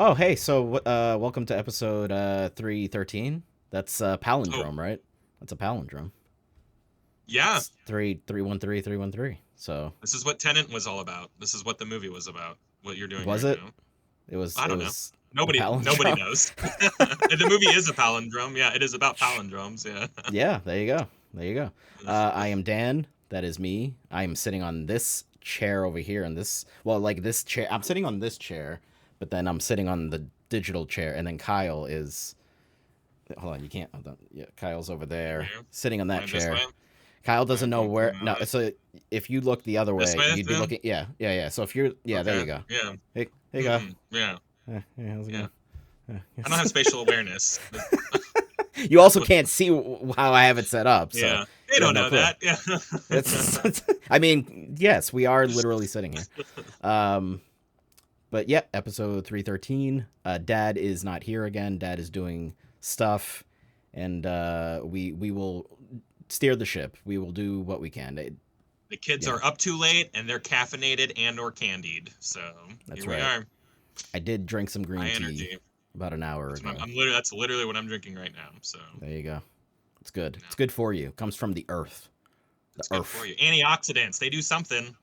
Oh, hey, so welcome to episode 313. That's Oh, palindrome, right? That's a palindrome. yeah. It's 313 313. So, This is what Tenant was all about. This is what the movie was about. What you're doing was right it? now. It was I it don't know. was a Nobody palindrome. knows. The movie is a palindrome. Yeah, it is about Sh- palindromes. Yeah. yeah, there you go. There you go. I am Dan. That is me. I am sitting on this chair over here and like this chair. I'm sitting on this chair, but then I'm sitting on the digital chair and then Kyle is hold on, you can't. Hold on. Yeah, Kyle's over there, Yeah. sitting on that Going this way. chair. Kyle Okay, doesn't know where. No, so if you look the other this way, way you'd be then. looking. Yeah, yeah, yeah. So if you're, yeah, there Okay. you go. Yeah. Hey, go. Yeah. Hey, how's it Yeah. going? I don't have spatial awareness. You also What? can't see how I have it set up, so Yeah. They you have don't no know clue. that. Yeah. I mean, yes, we are literally sitting here. Um, but yeah, episode 313. Dad is not here again. Dad is doing stuff, and we will steer the ship. We will do what we can. The kids You know, are up too late and they're caffeinated and or candied. So that's here we right. are. I did drink some green High tea energy. about an hour That's what ago. that's literally what I'm drinking right now. So There you go. It's good. no, It's good for you. Comes from the earth. The it's good for earth. you. Antioxidants, they do something.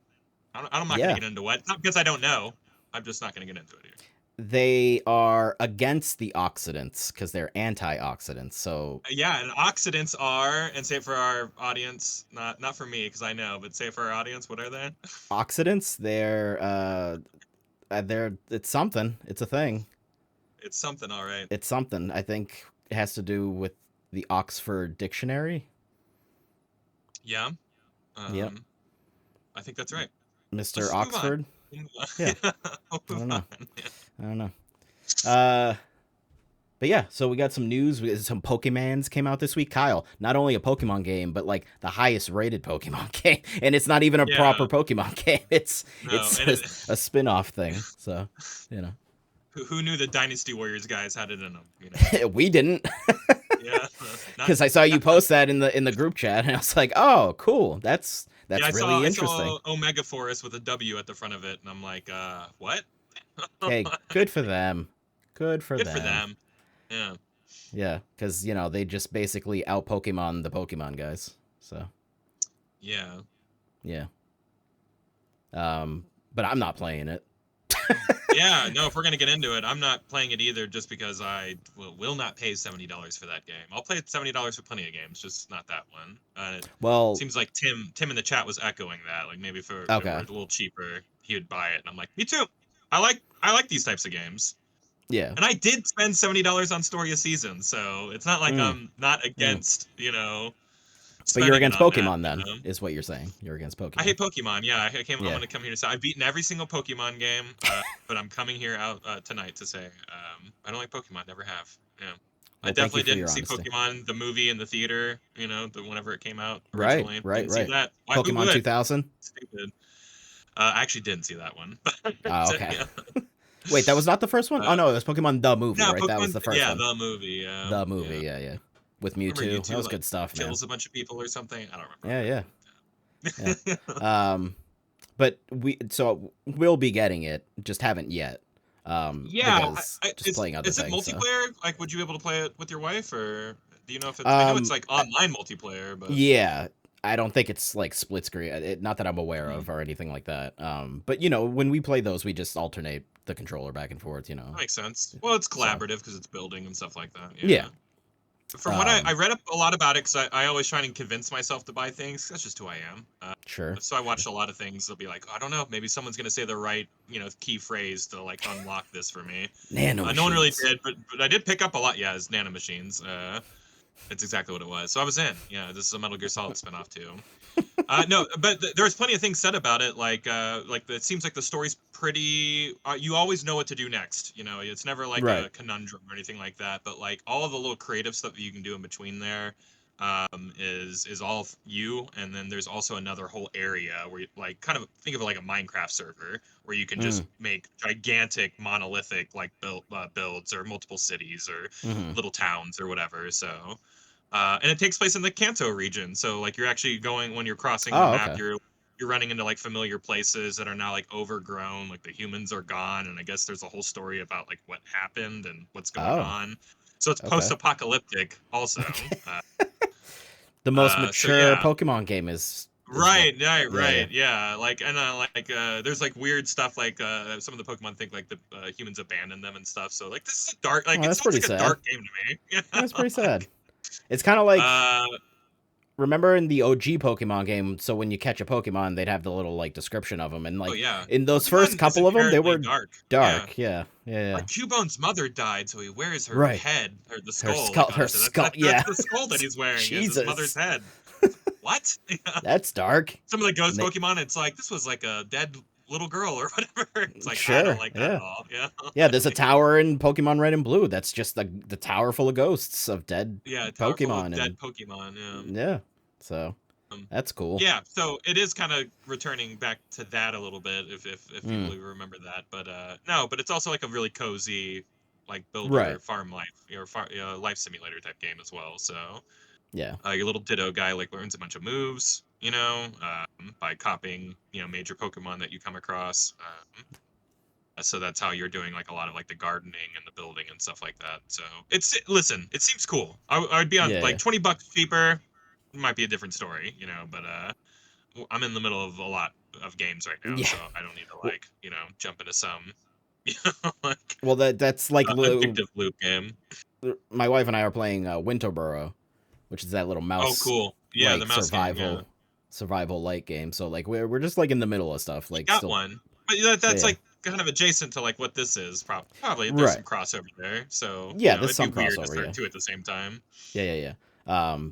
I'm not going to Yeah. get into what. Not because I don't know. I'm just not going to get into it here. They are against the oxidants because they're antioxidants. So Yeah, and oxidants are, and say it for our audience, not for me because I know, but say it for our audience, what are they? oxidants, they're it's something. It's a thing. It's something, all right. It's something. I think it has to do with the Oxford Dictionary. Yeah, Yep. um, I think that's right. Let's Mr. just move on. Oxford. Move on. Yeah. Yeah, we'll I move don't on. know. Yeah. I don't know. Uh But yeah, so we got some news. Some Pokemans came out this week. Kyle, not only a Pokemon game, but like the highest rated Pokemon game, and it's not even a proper Yeah, Pokemon game. It's no, it's and a spin off thing. So you who knew the Dynasty Warriors guys had it in them? know, we didn't Yeah, not because I saw you post that in the group chat, and I was like, oh, cool. Yeah, That's really I interesting. saw Omega Forest with a W at the front of it, and I'm like, what? Hey, good for them. Good for Good for them. them. Yeah. Yeah, because they just basically out Pokemon the Pokemon guys. So Yeah. yeah. But I'm not playing it. Yeah, no, if we're gonna get into it, I'm not playing it either just because I will not pay $70 for that game. I'll play $70 for plenty of games, just not that one. It Well, seems like Tim in the chat was echoing that. Like maybe if it were a okay. little cheaper, he would buy it. And I'm like, me too. I like these types of games. Yeah. And I did spend $70 on Story of Season, so it's not like Mm, I'm not mm. against, But you're spending it against on that, Pokemon then, is what you're saying. You're against I Pokemon. hate Pokemon. Yeah, I'm Yeah. gonna come here to say I've beaten every single Pokemon game, but I'm coming here out tonight to say I don't like Pokemon. Never have. Yeah, I Well, thank you definitely for didn't your see honesty. Pokemon the movie in the theater. Whenever it came out Right, originally, right, didn't see right. that. Why? Who Pokemon would? 2000? Stupid. I actually didn't see that one. Oh, So, okay. yeah. Wait, that was not the first one? Oh, Uh, no, it was Pokemon the movie, no, right? That was Pokemon. the first Yeah, one. the movie. Yeah, The yeah. movie, yeah, yeah. With Remember Mewtwo. That U2 was like good stuff, man. kills a bunch of people or something? I don't Yeah, yeah, yeah. remember. But we'll be getting it, just haven't yet. Yeah, Because just is playing other is it things, so. multiplayer? Like, would you be able to play it with your wife, or do you know if it's? I know it's Um, like online multiplayer, but Yeah, I don't think it's like split screen. Not that I'm aware hmm, of or anything like that. But when we play those, we just alternate the controller back and forth. that makes sense. Well, it's So collaborative because it's building and stuff like that. yeah. Yeah. From what I Um, read up a lot about it, because I always try and convince myself to buy things. That's just who I am. sure, So I sure. watch a lot of things. They'll be like, I don't know, maybe someone's gonna say the right, key phrase to like unlock this for me. Nano No one really machines. did, but I did pick up a lot. Yeah, as nanomachines. It's exactly what it was. So I was in. Yeah, this is a Metal Gear Solid spinoff too. No, but there's plenty of things said about it. Like it seems like the story's pretty. You always know what to do next. It's never like Right. a conundrum or anything like that. But like all of the little creative stuff that you can do in between there, is all you. And then there's also another whole area where you like kind of think of it like a Minecraft server where you can just Mm, make gigantic monolithic like builds or multiple cities or hmm. little towns or whatever. And it takes place in the Kanto region. So like you're actually going when you're crossing the Oh, map, okay. you're running into like familiar places that are now like overgrown, like the humans are gone, and I guess there's a whole story about like what happened and what's going Oh, on. So it's okay. post-apocalyptic also. Okay. The most So mature yeah. Pokemon game is what? Right, right, Yeah, yeah. right. Yeah, like and there's like weird stuff like some of the Pokemon think like the humans abandoned them and stuff. So like this is a dark Oh, like it that's sounds pretty like a sad. dark game to me. You That's know? pretty sad. Like, It's kind of like, uh remember in the OG Pokemon game, so when you catch a Pokemon, they'd have the little like description of them, and oh like yeah. in those first Pokemon is couple of them, they inherently were dark. Yeah. dark. Yeah, yeah, yeah. Like Cubone's mother died, so he wears her Right. head or the Her skull skull. like on Her his head. skull. That's Yeah. the skull that he's wearing is his mother's Jesus. head. What? Yeah. That's dark. Some of the ghost And they, Pokemon, it's like this was like a dead little girl or whatever. It's like I don't sure. like that at Yeah. all. Yeah. Yeah. There's a tower in Pokemon Red and Blue. That's just the tower full of ghosts of dead Yeah, a tower full of Pokemon, dead and Pokemon. Yeah. yeah. So Um, that's cool. yeah, so it is kind of returning back to that a little bit, if people Mm, even remember that. But no, but it's also like a really cozy, like builder right. farm life or life simulator type game as well. So Yeah. your little Ditto guy like learns a bunch of moves, by copying major Pokemon that you come across. So that's how you're doing like a lot of like the gardening and the building and stuff like that. So listen, it seems cool. I'd be on Yeah. like Yeah. $20 cheaper. Might be a different story, but I'm in the middle of a lot of games right now, Yeah. so I don't need to W- like jump into some like Well, that's like addictive loop game. my wife and I are playing Winterboro, which is that little Oh, mouse cool. Yeah, the like mouse game. Yeah, survival light game. So like we're just like in the middle of stuff, I like got still. one, but Yeah. that's Yeah. like kind of adjacent to like what this is. Probably there's some Right. crossover there, so Yeah. There's it'd be some weird to crossover. start Yeah. two at the same time. Yeah. Yeah. Yeah.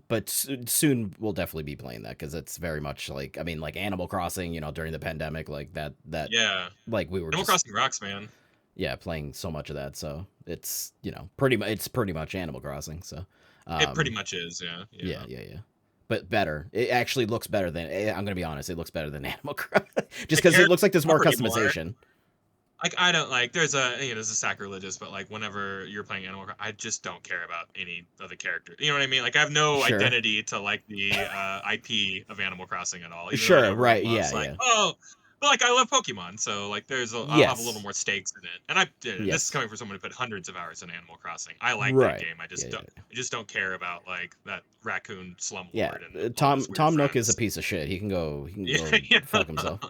But soon we'll definitely be playing that because it's very much like, I mean, like Animal Crossing, during the pandemic, like that Yeah, like we were Animal just, Crossing rocks, man. yeah, playing so much of that. So it's, pretty much Animal Crossing. So It pretty um much is. Yeah, yeah, yeah. yeah, yeah. But better. It actually looks better than, I'm gonna be honest, it looks better than Animal Crossing. Just The because it characters looks like there's more already more. customization. Like I don't like there's a sacrilegious, but like whenever you're playing I just don't care about any of the characters. You know what I mean? Like I have no Sure. identity to like the IP of Animal Crossing at all. Even though I know Sure, everyone right. Yeah, loves like yeah. but like I love Pokemon, so like I'll have a little Yes. more stakes in it. And this is Yes. coming from someone who put hundreds of hours in Animal Crossing. I like that Right. game. Yeah, yeah. I just don't care about like that raccoon Yeah. slumlord and all Tom his weird Tom Nook is a friends. piece of shit. He can go Yeah, yeah. fuck himself.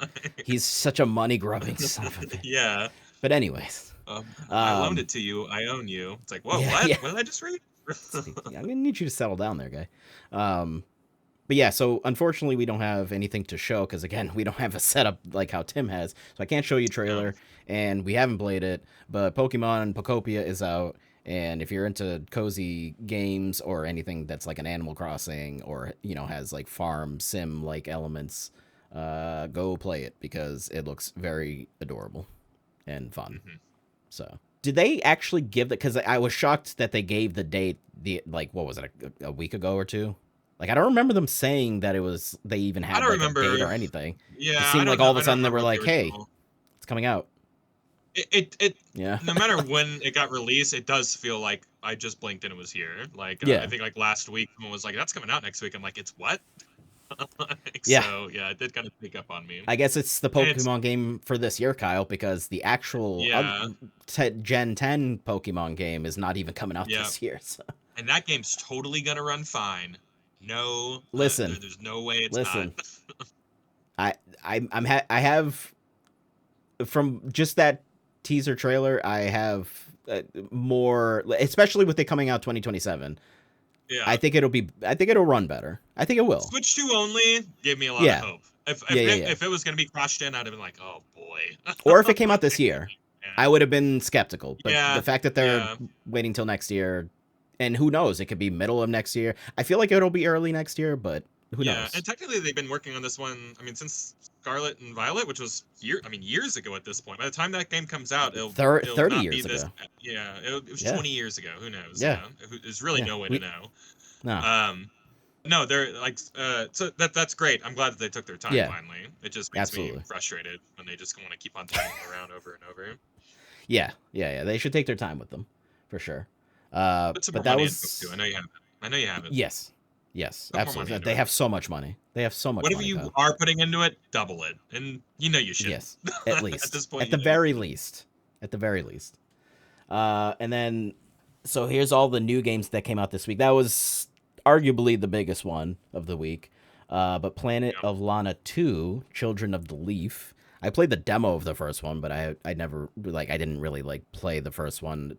He's such a money grubbing son of a bitch. Yeah. But anyways. I loaned Um it to you. I own you. It's like, whoa, yeah, what? yeah. What did I just read? I'm gonna need you to settle down there, guy. But yeah, so unfortunately we don't have anything to show because again we don't have a setup like how Tim has, so I can't show you Yeah. trailer, and we haven't played it. But Pokemon Pokopia is out, and if you're into cozy games or anything that's like an Animal Crossing or has like farm sim like elements, go play it because it looks very adorable and fun. Mhm. So did they actually give that? Because I was shocked that they gave the date like what was it, a week ago or two? Like I don't remember them saying that they even I had don't like a date remember. or anything. Yeah, It I seemed don't like know. all of a I don't sudden they were remember the like, "Hey, original. it's coming out." It Yeah. no matter when it got released, it does feel like I just blinked and it was here. Like I Yeah. think like last week someone was like, "That's coming out next week." I'm like, "It's what?" Like, Yeah. so yeah, it did kind of sneak up on me. I guess it's the And it's Pokemon game for this year, Kyle, because the actual yeah, Gen 10 Pokemon game is not even coming out yeah, this year. So and that game's totally gonna run fine. No, listen, there's no way it's not. listen. I have from just that teaser trailer, I have more, especially with it coming out 2027. Yeah. I think it'll run better. I think it will. Switch 2 only gave me a lot of Yeah. hope. Yeah, yeah, yeah. If it was gonna be crossed in, I'd have been like, "Oh boy." Or if it came out this year, I Yeah. would have been skeptical. But Yeah. the fact that they're Yeah. waiting till next year, and who knows, it could be middle of next year. I feel like it'll be early next year, but who Yeah, knows? and technically they've been working on this one. I mean, since Scarlet and Violet, which was years ago at this point. By the time that game comes out, it'll 30 not be years this. ago. Yeah, it was Yeah. 20 years ago. Who knows? Yeah. There's really Yeah. no way to know. No. No, they're like, so that's great. I'm glad that they took their time Yeah. finally. It just makes me Absolutely. frustrated when they just want to keep on turning them around over and over. Yeah. Yeah. Yeah. They should take their time with them, for sure. Put some But more that money into it was too. I know you have it. I know you have it. yes. Yes, Put more money absolutely. into They it. have so much money. They have so much Whatever money, you Kyle. are putting into it, double it, and you should. Yes, at At least. this point, At the very least. At the very least. And then, so here's all the new games that came out this week. That was arguably the biggest one of the week. But Planet Yeah. of Lana 2, Children of the Leaf. I played the demo of the first one, but I never, like, I didn't really, like, play the first one.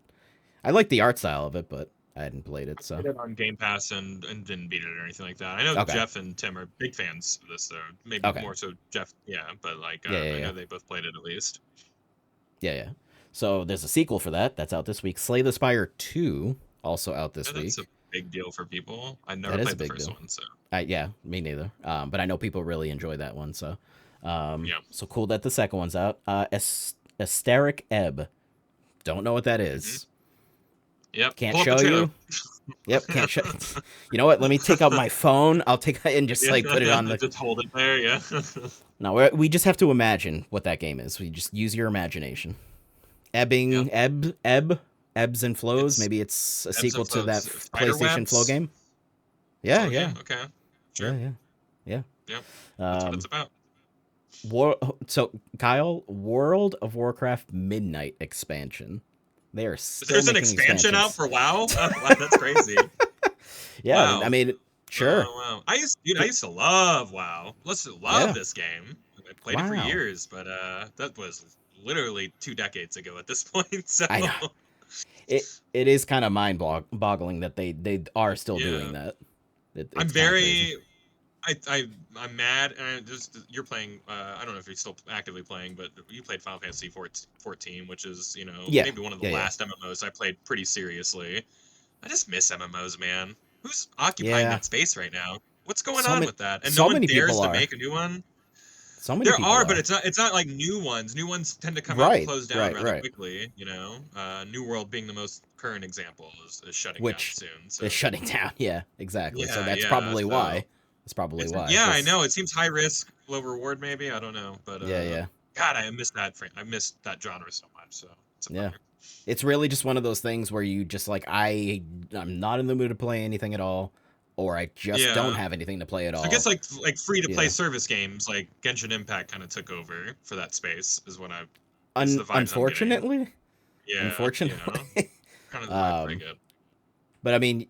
I like the art style of it, but I hadn't played it, so. Played it on Game Pass and didn't beat it or anything like that. I know Okay. Jeff and Tim are big fans of this, though. Maybe Okay. more so Jeff, yeah. But like, Yeah, I yeah. know they both played it at least. Yeah. So there's a sequel for that. That's out this week. Slay the Spire 2, also out this Yeah, that's a week. big deal for people. I never That is a played the big first deal. one, so Yeah, me neither. But I know people really enjoy that one. So, yeah. so cool that the second one's out. Asteric Ebb. Don't know what that Mm-hmm. is. Yep. Can't Pull up the show trailer. you. Yep, can't show. You know what? Let me take out my phone. I'll take it and just Yeah. like put it on the. Just hold it there. Yeah. No, we just have to imagine what that game is. We just use your imagination. Ebbing, ebbs and flows. It's Maybe it's a Ebbs sequel and to that Flows. Spider PlayStation Flow webs? game. Yeah, Oh, yeah, okay. Sure. yeah. Yep. That's what it's about. So Kyle, World of Warcraft Midnight expansion. They are still There's an making expansion out expansions. for WoW. Wow, that's crazy. Yeah, Wow. I mean, sure. Wow. I used to love WoW. Love this game. I played it for Wow. years, but that was literally 2 decades ago at this point. So I know. It is kind of mind-boggling that they are still doing that. I'm It's kinda crazy. very I'm mad, and you're playing. I don't know if you're still actively playing, but you played Final Fantasy 14, which is Yeah. maybe one of the last MMOs I played pretty seriously. I just miss MMOs, man. Who's occupying Yeah. that space right now? What's going So on many, with that? And no so one many dares people to are. make a new one. So many There people are, are. but it's not like new ones. New ones tend to come out and close down rather Right. quickly. New World being the most current example is shutting Which down soon. So is shutting down. Yeah, exactly. So that's yeah. probably So why. That's probably why. yeah, I 'Cause- know. It seems high risk, low reward. Maybe I don't know, but Yeah. God, I miss that. I miss that genre so much. So it's a Yeah. bummer. It's really just one of those things where you just like I'm not in the mood to play anything at all, or I just don't Yeah. have anything to play at all. So I guess like free to play Yeah. service games like Genshin Impact kind of took over for that space. Is what it's the vibes I'm getting. Unfortunately, Yeah. unfortunately. Kind of the vibes I get. But I mean,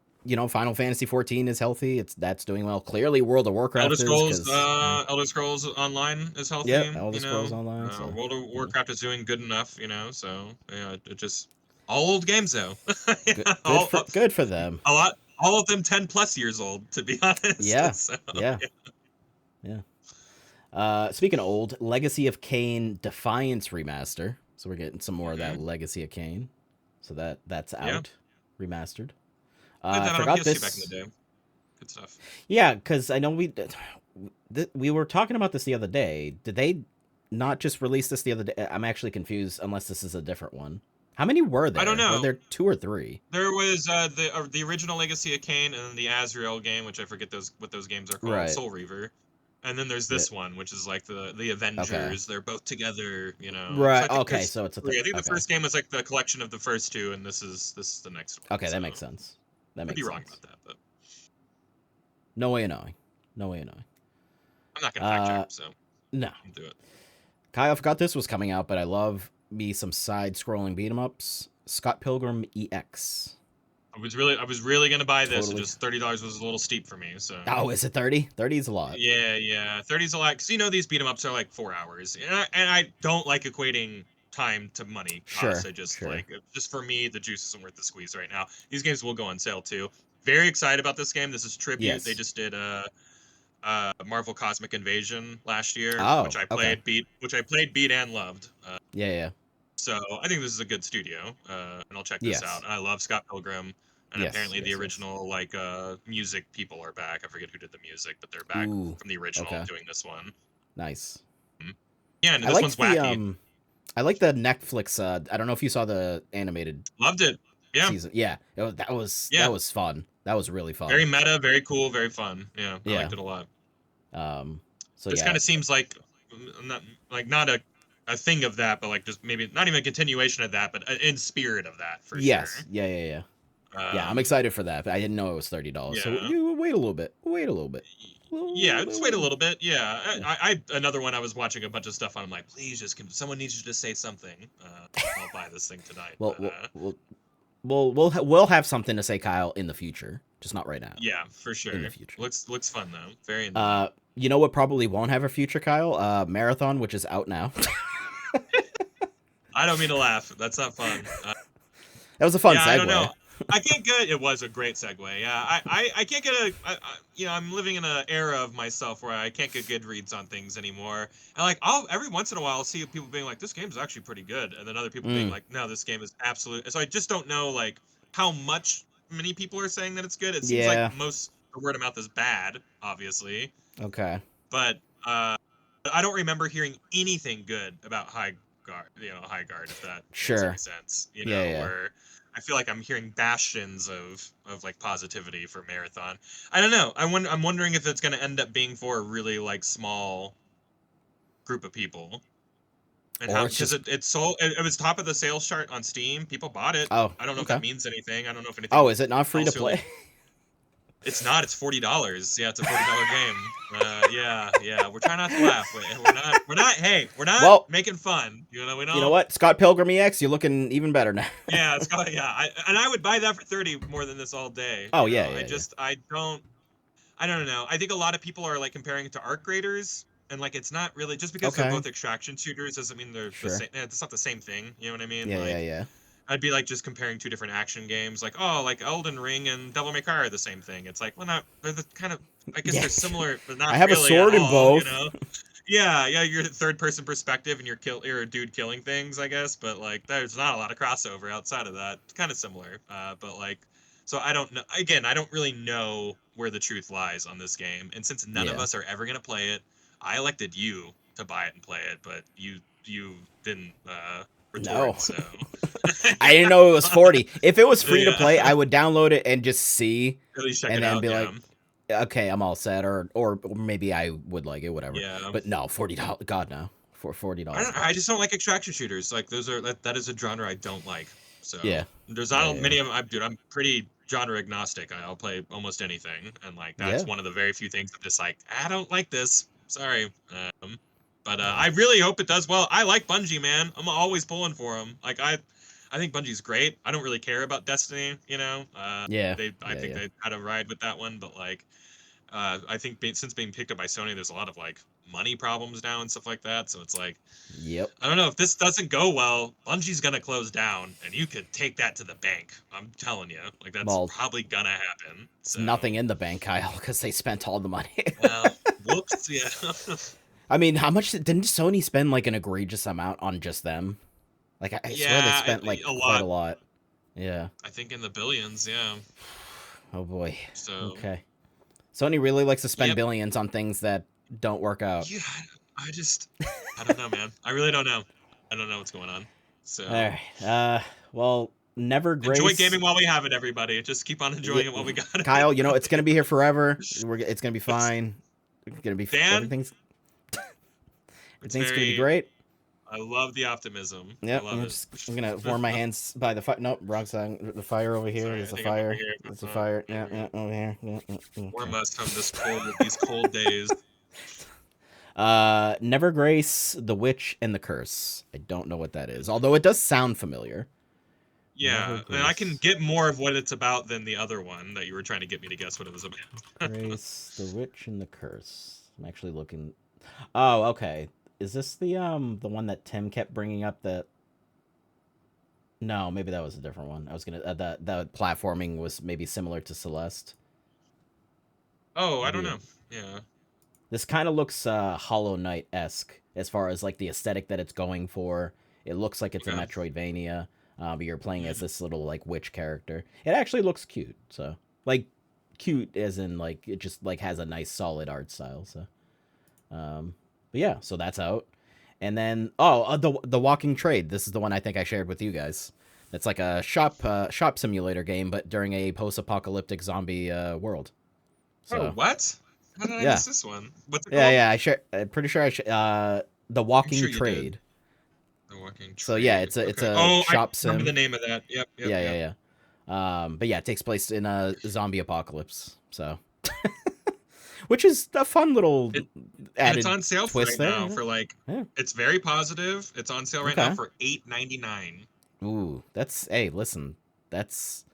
Final Fantasy 14 is healthy. That's doing well. Clearly, World of Warcraft is because Elder Scrolls Online is healthy. yeah, Elder Scrolls Online. So. World of Warcraft is doing good enough. So it just all old games though. Good for them. All of them 10+ years old, to be honest. Yeah. So, Yeah. Speaking of old, Legacy of Kain Defiance remaster. So we're getting some more of that Legacy of Kain. So that's out, remastered. I forgot this back in the day. Good stuff. Yeah, because I know we were talking about this the other day. Did they not just release this the other day? I'm actually confused. Unless this is a different one. How many were there? I don't know. Were there 2 or 3? There was the original Legacy of Kain and then the Azrael game, which I forget what those games are called. Right. Soul Reaver. And then there's this one, which is like the Avengers. Okay. They're both together, Right. So okay. So it's a I think the first game was like the collection of the first 2, and this is the next one. Okay, that makes sense. That makes sense. I'd be wrong about that, but no way of knowing. I'm not gonna fact check, so No. I'll do it. Kyle, I forgot this was coming out, but I love me some side-scrolling beat 'em ups. Scott Pilgrim EX. I was really gonna buy this. Totally. Just $30 was a little steep for me. So Oh, is it 30? 30 is a lot. yeah, 30's a lot because these beat 'em ups are like 4 hours, and I don't like equating time to money costs. Sure, I just sure. just for me, the juice isn't worth the squeeze right now. These games will go on sale too. Very excited about this game. This is Tribute. Yes. They just did Marvel Cosmic Invasion last year, Oh, which I played, beat and loved. Yeah. So I think this is a good studio, and I'll check this Yes. out. And I love Scott Pilgrim, and Yes, apparently the yes. original music people are back. I forget who did the music, but they're back Ooh, from the original okay. doing this one. Nice. Yeah, and I this like one's wacky. I like the Netflix. I don't know if you saw the animated Loved it. Yeah, season. Yeah, that was fun. That was really fun. very meta, very cool, very fun. Yeah, I Yeah. liked it a lot. So This yeah, kind of seems like not a thing of that, but like just maybe not even a continuation of that, but in spirit of that for yes, sure. yeah. Yeah, I'm excited for that. I didn't know it was $30. So Yeah. you wait a little bit. Wait a little bit. Yeah, just wait a little bit. Yeah, Yeah. another one. I was watching a bunch of stuff on. I'm like, please, just someone needs you to say something. I'll buy this thing tonight. Well, But we'll have something to say, Kyle, in the future. Just not right now. yeah, for sure. In the future. Looks fun though. Very into that. You know what probably won't have a future, Kyle? Marathon, which is out now. I don't mean to laugh. That's not fun. That was a fun yeah, segue. I don't know. I can't get. It was a great segue. Yeah, I can't get I'm living in an era of myself where I can't get good reads on things anymore. And like, every once in a while I'll see people being like, "This game's actually pretty good," and then other people being like, "No, this game is absolute." So I just don't know like how many people are saying that it's good. It seems Yeah. like most word of mouth is bad, obviously. Okay. But I don't remember hearing anything good about Highguard, if that makes any sense. Yeah. Where I feel like I'm hearing bastions of like positivity for Marathon. I don't know. I'm wondering if it's going to end up being for a really like small group of people. And how, because it sold, it was top of the sales chart on Steam. People bought it. Oh, I don't know if that means anything. I don't know if anything. Oh, is it not free to play? Like, it's not. It's $40. Yeah, it's a $40 game. Yeah. We're trying not to laugh. We're not. Hey, we're not making fun. We don't. You know what? Scott Pilgrim EX, you're looking even better now. Yeah, Scott. Yeah, I would buy that for 30 more than this all day. Oh yeah. I don't know. I think a lot of people are like comparing it to Arc Raiders, and like it's not really just because they're both extraction shooters doesn't mean they're the same. It's not the same thing. You know what I mean? Yeah. I'd be like just comparing two different action games, like like Elden Ring and Devil May Cry are the same thing. It's like, well, they're the kind of, I guess they're similar, but not. I have really a sword in both. You know? Yeah, you're third person perspective and you're a dude killing things, I guess. But like, there's not a lot of crossover outside of that. It's kind of similar, but like, so I don't know. Again, I don't really know where the truth lies on this game, and since none of us are ever gonna play it, I elected you to buy it and play it, but you didn't. No. So. I didn't know it was 40. If it was free to play, I would download it and just see, and then be like, okay, I'm all set, or maybe I would like it, whatever. Yeah. But no, $40. God no, for $40. I just don't like extraction shooters. Like that is a genre I don't like. So yeah, there's not many of them. I'm pretty genre agnostic. I'll play almost anything, and like that's one of the very few things I'm just like, I don't like this. Sorry. But I really hope it does well. I like Bungie, man. I'm always pulling for them. Like I think Bungie's great. I don't really care about Destiny, you know. I think they had a ride with that one, but like, I think since being picked up by Sony, there's a lot of like money problems now and stuff like that. So it's like, I don't know if this doesn't go well, Bungie's gonna close down, and you could take that to the bank. I'm telling you, like that's probably gonna happen. So. Nothing in the bank, Kyle, because they spent all the money. Well, whoops, yeah. I mean, how much didn't Sony spend like an egregious amount on just them? Like I swear they spent like quite a lot. Yeah. I think in the billions, yeah. Oh boy. So okay. Sony really likes to spend billions on things that don't work out. Yeah, I don't know, man. I really don't know. I don't know what's going on. So all right. Well, never grace. Enjoy gaming while we have it, everybody. Just keep on enjoying it while we got it. Kyle, you know it's gonna be here forever. It's gonna be fine. It's gonna be everything's gonna be great. I love the optimism. Yeah, I'm gonna warm my hands by the fire. Nope, wrong side. The fire over here. There's a fire. There's a fire. Yeah, over here. Yeah. Warm us from these cold days. Never Grace, The Witch, and the Curse. I don't know what that is, although it does sound familiar. Yeah, and I can get more of what it's about than the other one that you were trying to get me to guess what it was about. Grace, The Witch, and the Curse. I'm actually looking. Oh, okay. Is this the one that Tim kept bringing up? That no, maybe that was a different one. I was gonna the platforming was maybe similar to Celeste. Oh, I don't know. Yeah. This kind of looks Hollow Knight-esque as far as like the aesthetic that it's going for. It looks like it's a Metroidvania, but you're playing as this little like witch character. It actually looks cute. So like cute as in like it just like has a nice solid art style. So but yeah, so that's out. And then the Walking Trade. This is the one I think I shared with you guys. It's like a shop simulator game, but during a post-apocalyptic zombie world. So, what? How did I miss this one? What's it called? Yeah. I'm pretty sure the Walking Trade. The Walking Trade. So yeah, it's a shop sim. I remember the name of that. Yep. Yeah. But yeah, it takes place in a zombie apocalypse. So, which is a fun little And it's added on sale for twist right now there. for like Yeah. it's very positive. It's on sale right now Okay. for $8.99. Ooh, that's hey, listen, that's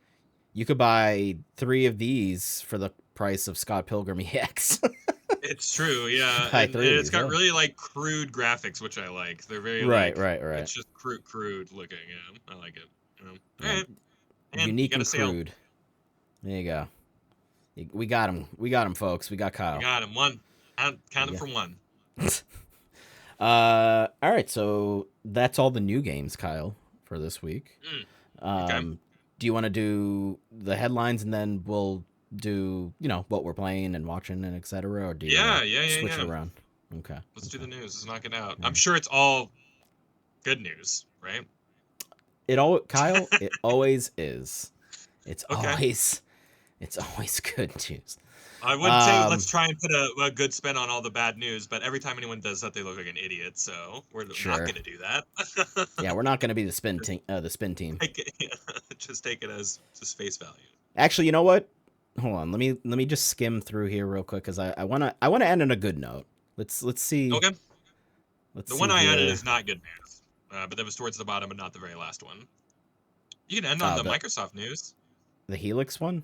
you could buy 3 of these for the price of Scott Pilgrim EX. It's true, yeah, Buy and 3 of it's these, got yeah. really like crude graphics, which I like. They're very Right, like right, right. it's just crude looking. Yeah, I like it. All Yeah, right, and you unique got a and sale. crude. There you go. We got him. We got him, folks. We got We Kyle. got him. One. Count him Yeah. from one. All right. So that's all the new games, Kyle, for this week. Mm, okay. Do you want to do the headlines and then we'll do what we're playing and watching and etc. Or do you want to switch it Yeah. around? Okay. Let's do Okay. the news. Let's knock it out. All I'm right. sure it's all good news, right? Kyle. It always is. It's Okay. always it's always good news. I wouldn't say let's Um. try and put a good spin on all the bad news, but every time anyone does that, they look like an idiot. So we're not Sure. going to do that. Yeah, we're not going to be the spin team. The spin team. Just take it as just face value. Actually, you know what? Hold on. Let me just skim through here real quick because I wanna end on a good note. Let's see. Okay. Let's The see one I added here. is not good news, but that was towards the bottom, but not the very last one. You can end on Oh, the the Microsoft news. the Helix one.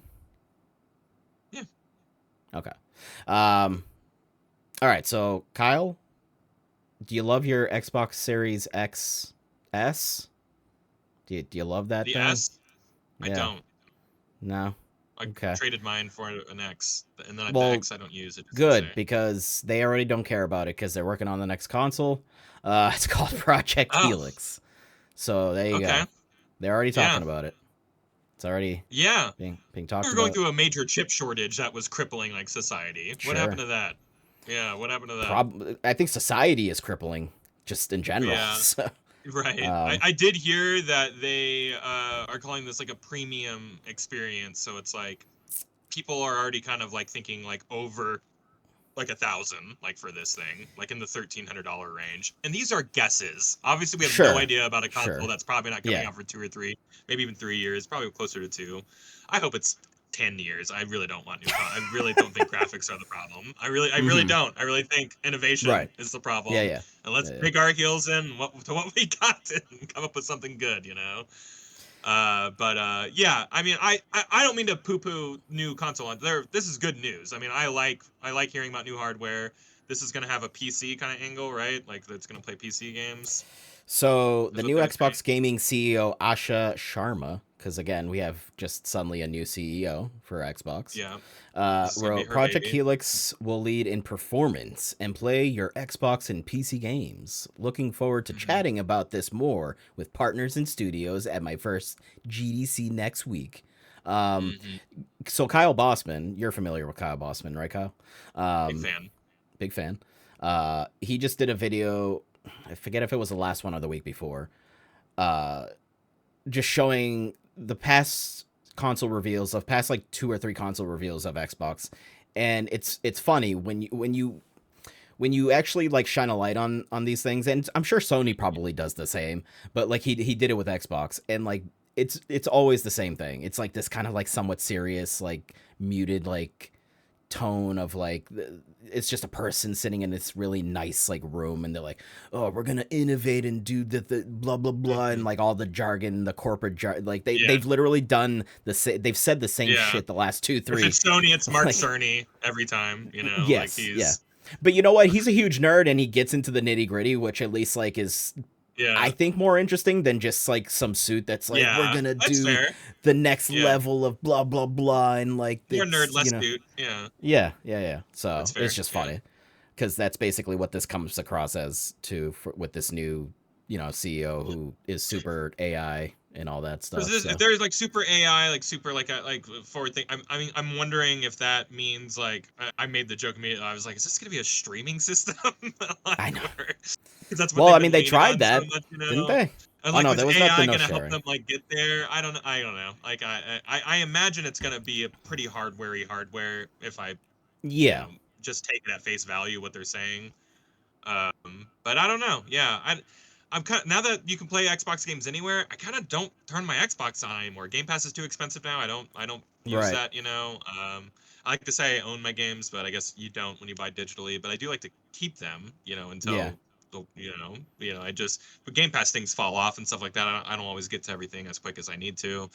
Yeah. Okay. Um. All right. So Kyle, do you love your Xbox Series X S? Do you love that The thing? S, I Yeah. don't. No. I Okay. traded mine for an X, and then the Well, X I don't use. It just doesn't good say. because they already don't care about it because they're working on the next console. It's called Project Oh, Helix. So there you okay. go. They're already Yeah. talking about it. It's already Yeah. being We talked were going about. through a major chip shortage that was crippling like society. What happened Sure. to that? Yeah, what happened to that? I think society is crippling just in general. Yeah, So, right. um, I did hear that they are calling this like a premium experience, so it's like people are already kind of like thinking like over like 1,000 like for this thing, like in the $1,300 range. And these are guesses. Obviously, we have no sure, idea about a console sure. that's probably not coming Yeah. out for 2 or 3, maybe even 3 years, probably closer to 2. I hope it's 10 years. I really don't want I really don't think graphics are the problem. I really Mm-hmm. don't. I really think innovation Right. is the Yeah, problem. yeah. And let's Yeah, yeah. dig our heels in to what we got and come up with something good, you know? But yeah, I mean, I don't mean to poo-poo new console. This is good news. I mean, I like hearing about new hardware. This is gonna have a PC kind of angle, right? Like it's gonna play PC games. So the Is what new they're saying. Xbox gaming CEO Asha Sharma, because again we have just suddenly a new CEO for Xbox, Yeah, this is gonna be wrote her Project baby. Helix will lead in performance and play your Xbox and PC games. Looking forward to Hmm. chatting about this more with partners and studios at my first GDC next week. Um, Hmm. so Kyle Bossman, you're familiar with Kyle Bossman, right, Kyle? Big Um, fan. big fan. He just did a video. I forget if it was the last one or the week before. Uh, just showing the past console reveals of past like 2 or 3 console reveals of Xbox, and it's funny when you actually like shine a light on these things, and I'm sure Sony probably does the same, but like he did it with Xbox, and like it's always the same thing. It's like this kind of like somewhat serious, like muted like tone of like it's just a person sitting in this really nice like room and they're like, oh, we're gonna innovate and do the blah blah blah, and Hmm. like all the jargon, the corporate like Yeah, they've literally done they've said the same yeah. shit the last two If three it's Sony, it's Mark like Cerny every time. You know, like yes, yeah. he's But you know what, he's a huge nerd and he gets into the nitty gritty, which at least like is I yeah, think more interesting than just like some suit that's like we're yeah. gonna That's do fair. the next Yeah, level of blah blah blah, and like more nerd, it's less suit. Yeah, yeah, yeah, yeah. that's So it's fair. just Yeah. funny because that's basically what this comes across as with this new CEO who is super AI and all that stuff. If So there's like super AI, like super like forward thing, I mean, I'm wondering if that means like I made the joke immediately. I was like, is this gonna be a streaming system? I Like, know. because that's what Well, they've I mean, been they leaning tried on so that, much, you didn't know. they? And Oh like, no, was there was not the AI no gonna help sharing. them like get there? I don't know. Like I imagine it's gonna be a pretty hardware if I you Yeah. know just take it at face value what they're saying. But I don't know. Yeah, I'm kind of, now that you can play Xbox games anywhere, I kind of don't turn my Xbox on anymore. Game Pass is too expensive now. I don't use Right. that, you know. I like to say I own my games, but I guess you don't when you buy digitally. But I do like to keep them, you know, Yeah. until I just, but Game Pass things fall off and stuff like that. I don't always get to everything as quick as I need to.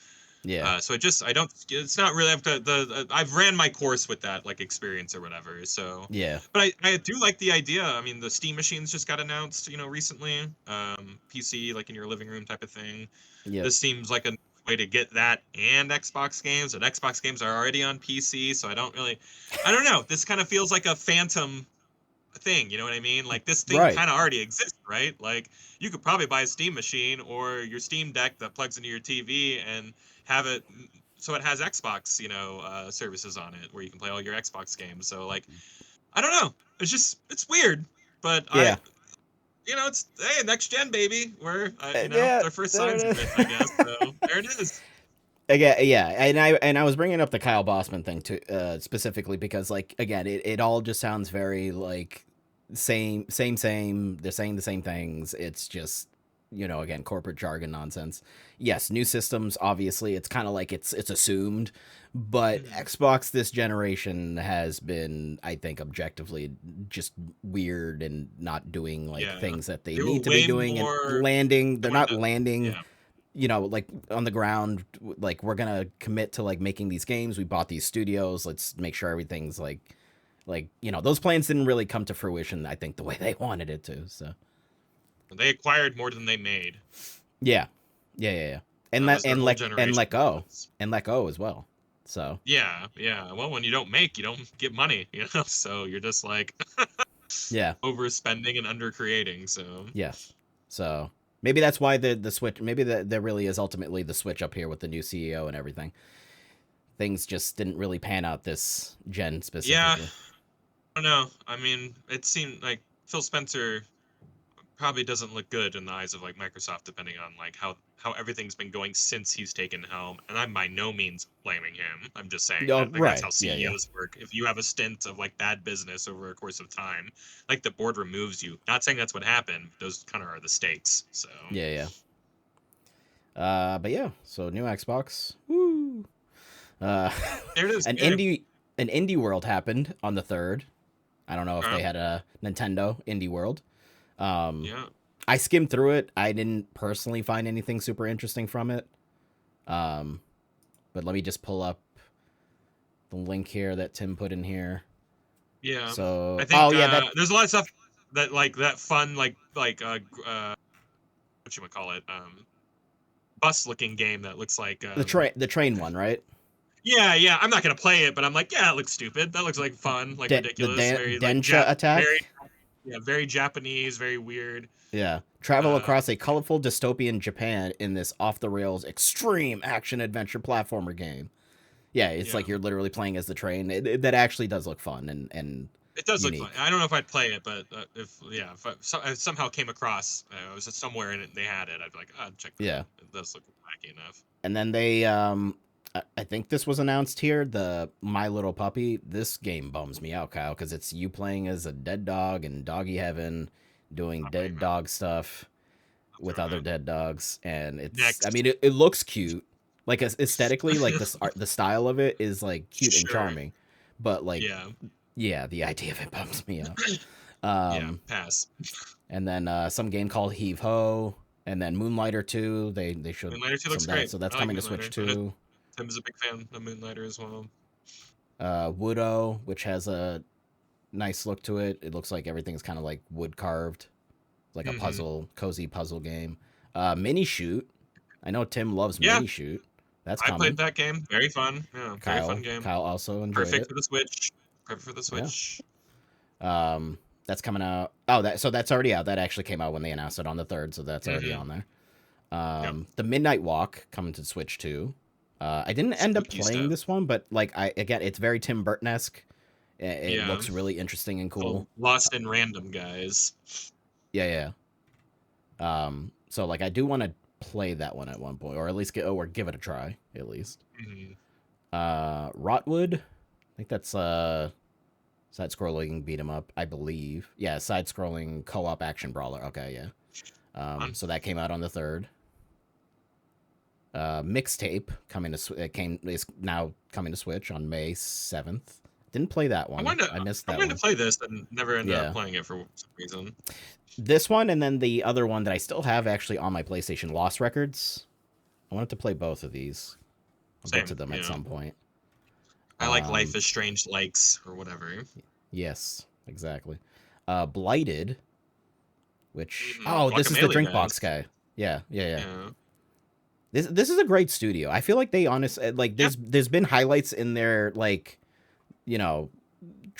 Yeah. So I don't, it's not really up to I've ran my course with that like experience or whatever. So, Yeah. but I do like the idea. I mean, the Steam machines just got announced, recently. PC, like in your living room type of thing. Yep. This seems like a way to get that and Xbox games, and Xbox games are already on PC, so I don't know. This kind of feels like a phantom thing, you know what I mean? Like this thing Right. kind of already exists, right? Like you could probably buy a Steam machine or your Steam Deck that plugs into your TV and have it so it has Xbox, services on it where you can play all your Xbox games. So like, I don't know. It's weird, but Yeah. it's hey, next gen baby. We're Yeah. their first There signs it of is. it, I guess. So there it is. Yeah, yeah, and I was bringing up the Kyle Bossman thing too, specifically because like again, it all just sounds very like same. They're saying the same things. It's just again corporate jargon nonsense. Yes, new systems. Obviously, it's kind of like it's assumed, but Mhm. Xbox this generation has been, I think, objectively just weird and not doing like Yeah, things that they they were need to be way doing and more. landing. They They're wanted not to, landing yeah, like on the ground, like we're gonna commit to like making these games. We bought these studios. Let's make sure everything's like those plans didn't really come to fruition, I think, the way they wanted it to. So they acquired more than they made. yeah, yeah. And That that was their whole generation. and let go as well. So Yeah, yeah. Well, when you don't make, you don't get money, So you're just like yeah, overspending and undercreating. So yes. So maybe that's why the switch. Maybe that there really is ultimately the switch up here with the new CEO and everything. Things just didn't really pan out this gen yeah, specifically. I don't know. I mean, it seemed like Phil Spencer probably doesn't look good in the eyes of like Microsoft, depending on like how everything's been going since he's taken helm. And I'm by no means blaming him. I'm just saying Oh, that like that's right. how Yeah, yeah. CEOs work. If you have a stint of like bad business over a course of time, like the board removes you. Not saying that's what happened. Those kind of are the stakes. So Yeah, yeah. But yeah, so new Xbox. Woo. Uh, there it is. an Game. indie world happened on the 3rd. I don't know if Okay. they had a Nintendo indie world. Um, Yeah. I skimmed through it. I didn't personally find anything super interesting from it. Um, but let me just pull up the link here that Tim put in here. Yeah. I So, oh think yeah, that there's a lot of stuff that like that fun what you call it bus looking game that looks like the train one, right? yeah, I'm not gonna play it, but I'm like, yeah, it looks stupid. That looks like fun, like ridiculous, very like Densha very attack. very Japanese, very weird. Yeah. Travel Uh, across a colorful dystopian Japan in this off the rails extreme action adventure platformer game. Yeah, it's yeah, like you're literally playing as the train. That actually does look fun and it does look fun. unique. I don't know if I'd play it, but if I somehow came across, I was somewhere and they had it, I'd be like, oh, check that Yeah. out. It does look wacky enough. And then they I think this was announced here, the My Little Puppy. This game bums me out, Kyle, because it's you playing as a dead dog in doggy heaven, doing Not playing dead that. dog stuff Not with throwing other that. dead dogs, and I Next, mean, it looks cute, like aesthetically, like this art, the style of it is like cute and sure, charming, but like, yeah, yeah, the idea of it bums me out. yeah, Um, pass. and then some game called Heave Ho, and then Moonlighter 2. They showed Moonlighter 2 some looks of that, great. so that's I like coming to Switch Moonlighter. I know too. Tim's a big fan of Moonlighter as well. Woodo, which has a nice look to it. It looks like everything's kind of like wood carved, like a Hmm. cozy puzzle game. Mini Shoot. I know Tim loves Yeah, Mini Shoot. That's I played coming. that game. Very fun. Yeah, very fun game. Kyle also enjoyed Perfect it. for the Switch. Perfect for the Yeah. Switch. That's coming out. Oh, that's already out. That actually came out when they announced it on the 3rd, so that's already Hmm. on there. Yep. The Midnight Walk coming to Switch too. I didn't end up Spooky playing stuff. this one, but like it's very Tim Burton esque. It Yeah. looks really interesting and So cool. Lost in Random guys. Yeah, yeah. So like I do want to play that one at one point, or at least give it a try at least. Hmm. Rotwood, I think that's side scrolling beat 'em up, I believe. Yeah, side scrolling co-op action brawler. Okay, yeah. Fun. So that came out on the 3rd. Mixtape is now coming to Switch on May 7th. Didn't play that one. I missed I that wanted one. to play this and never ended up Yeah. playing it for some reason. This one and then the other one that I still have actually on my PlayStation, Lost Records. I wanted to play both of these. I'll Same, get to them at some point. I like Life is Strange likes or whatever. Yes, exactly. Blighted, which this is the Guacamelee Drinkbox guys. guy. Yeah. Yeah. This is a great studio. I feel like they there's been highlights in their like, you know,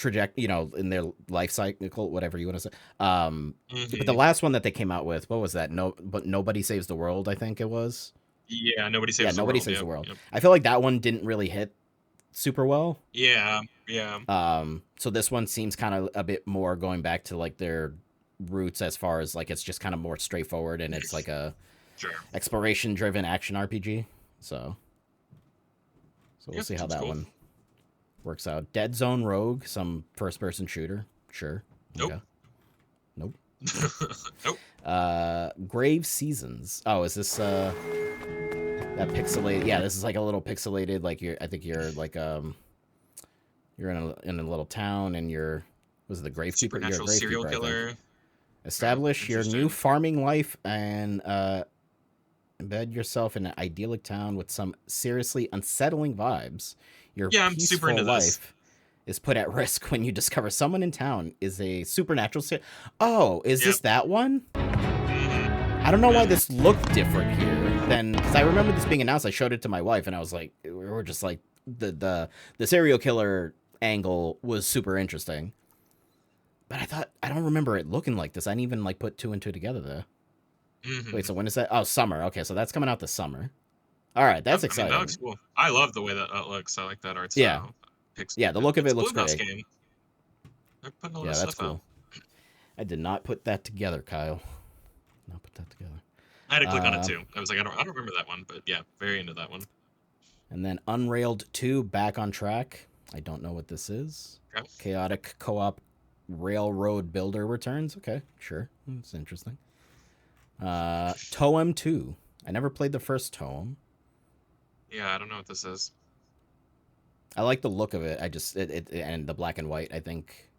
in their life cycle, whatever you want to say. But the last one that they came out with, what was that? But Nobody Saves the World, I think it was. Yeah, Nobody Saves the World. Nobody Saves the World. Yep. I feel like that one didn't really hit super well. Yeah. So this one seems kind of a bit more going back to like their roots as far as like it's just kind of more straightforward and it's like a exploration driven action RPG. So we'll see how that one works out. Dead Zone Rogue, some first person shooter. Sure. Nope. Okay. Nope. Nope. Grave Seasons. Oh, is this that pixelated? Yeah, this is like a little pixelated. Like I think you're like you're in a little town and was it the gravekeeper? Supernatural serial killer. Establish your new farming life and embed yourself in an idyllic town with some seriously unsettling vibes. Your I'm super into life is put at risk when you discover someone in town is a supernatural. Is this that one? I don't know why this looked different here than because I remember this being announced. I showed it to my wife and I was like, we were just like the serial killer angle was super interesting. But I don't remember it looking like this. I didn't even like put 2 and 2 together though. Wait, so when is that? Oh, summer. Okay, so that's coming out this summer. All right, that's exciting. That looks cool. I love the way that looks. I like that art style. Yeah, the look of it looks great. Game. They're putting all this stuff cool. out. I did not put that together, Kyle. Not put that together. I had to click on it too. I was like, I don't remember that one, but yeah, very into that one. And then Unrailed 2 back on track. I don't know what this is. Okay. Chaotic co-op railroad builder returns. Okay, sure. That's interesting. Toem 2. I never played the first Toem. Yeah, I don't know what this is. I like the look of it. I just it and the black and white I think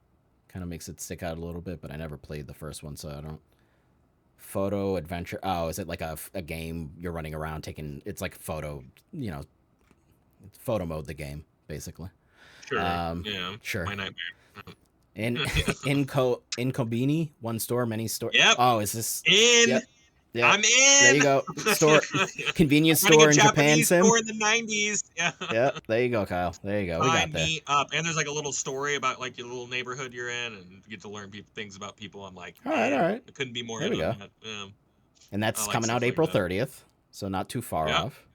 kind of makes it stick out a little bit, but I never played the first one, so I don't. Photo adventure. Oh, is it like a game you're running around taking? It's like photo, it's photo mode. The game basically. Sure. Yeah. Sure. My nightmare. Inkobini, one store, many store. Yep. Oh, is this in? Yep. I'm in. There you go. Store, convenience store in Japan. Store in the 90s. Yeah. Yeah. There you go, Kyle. There you go. We got that. Me up. And there's like a little story about like your little neighborhood you're in, and you get to learn things about people. I'm like, all right. It couldn't be more. There we go. That. And that's coming out April 30th, so not too far off.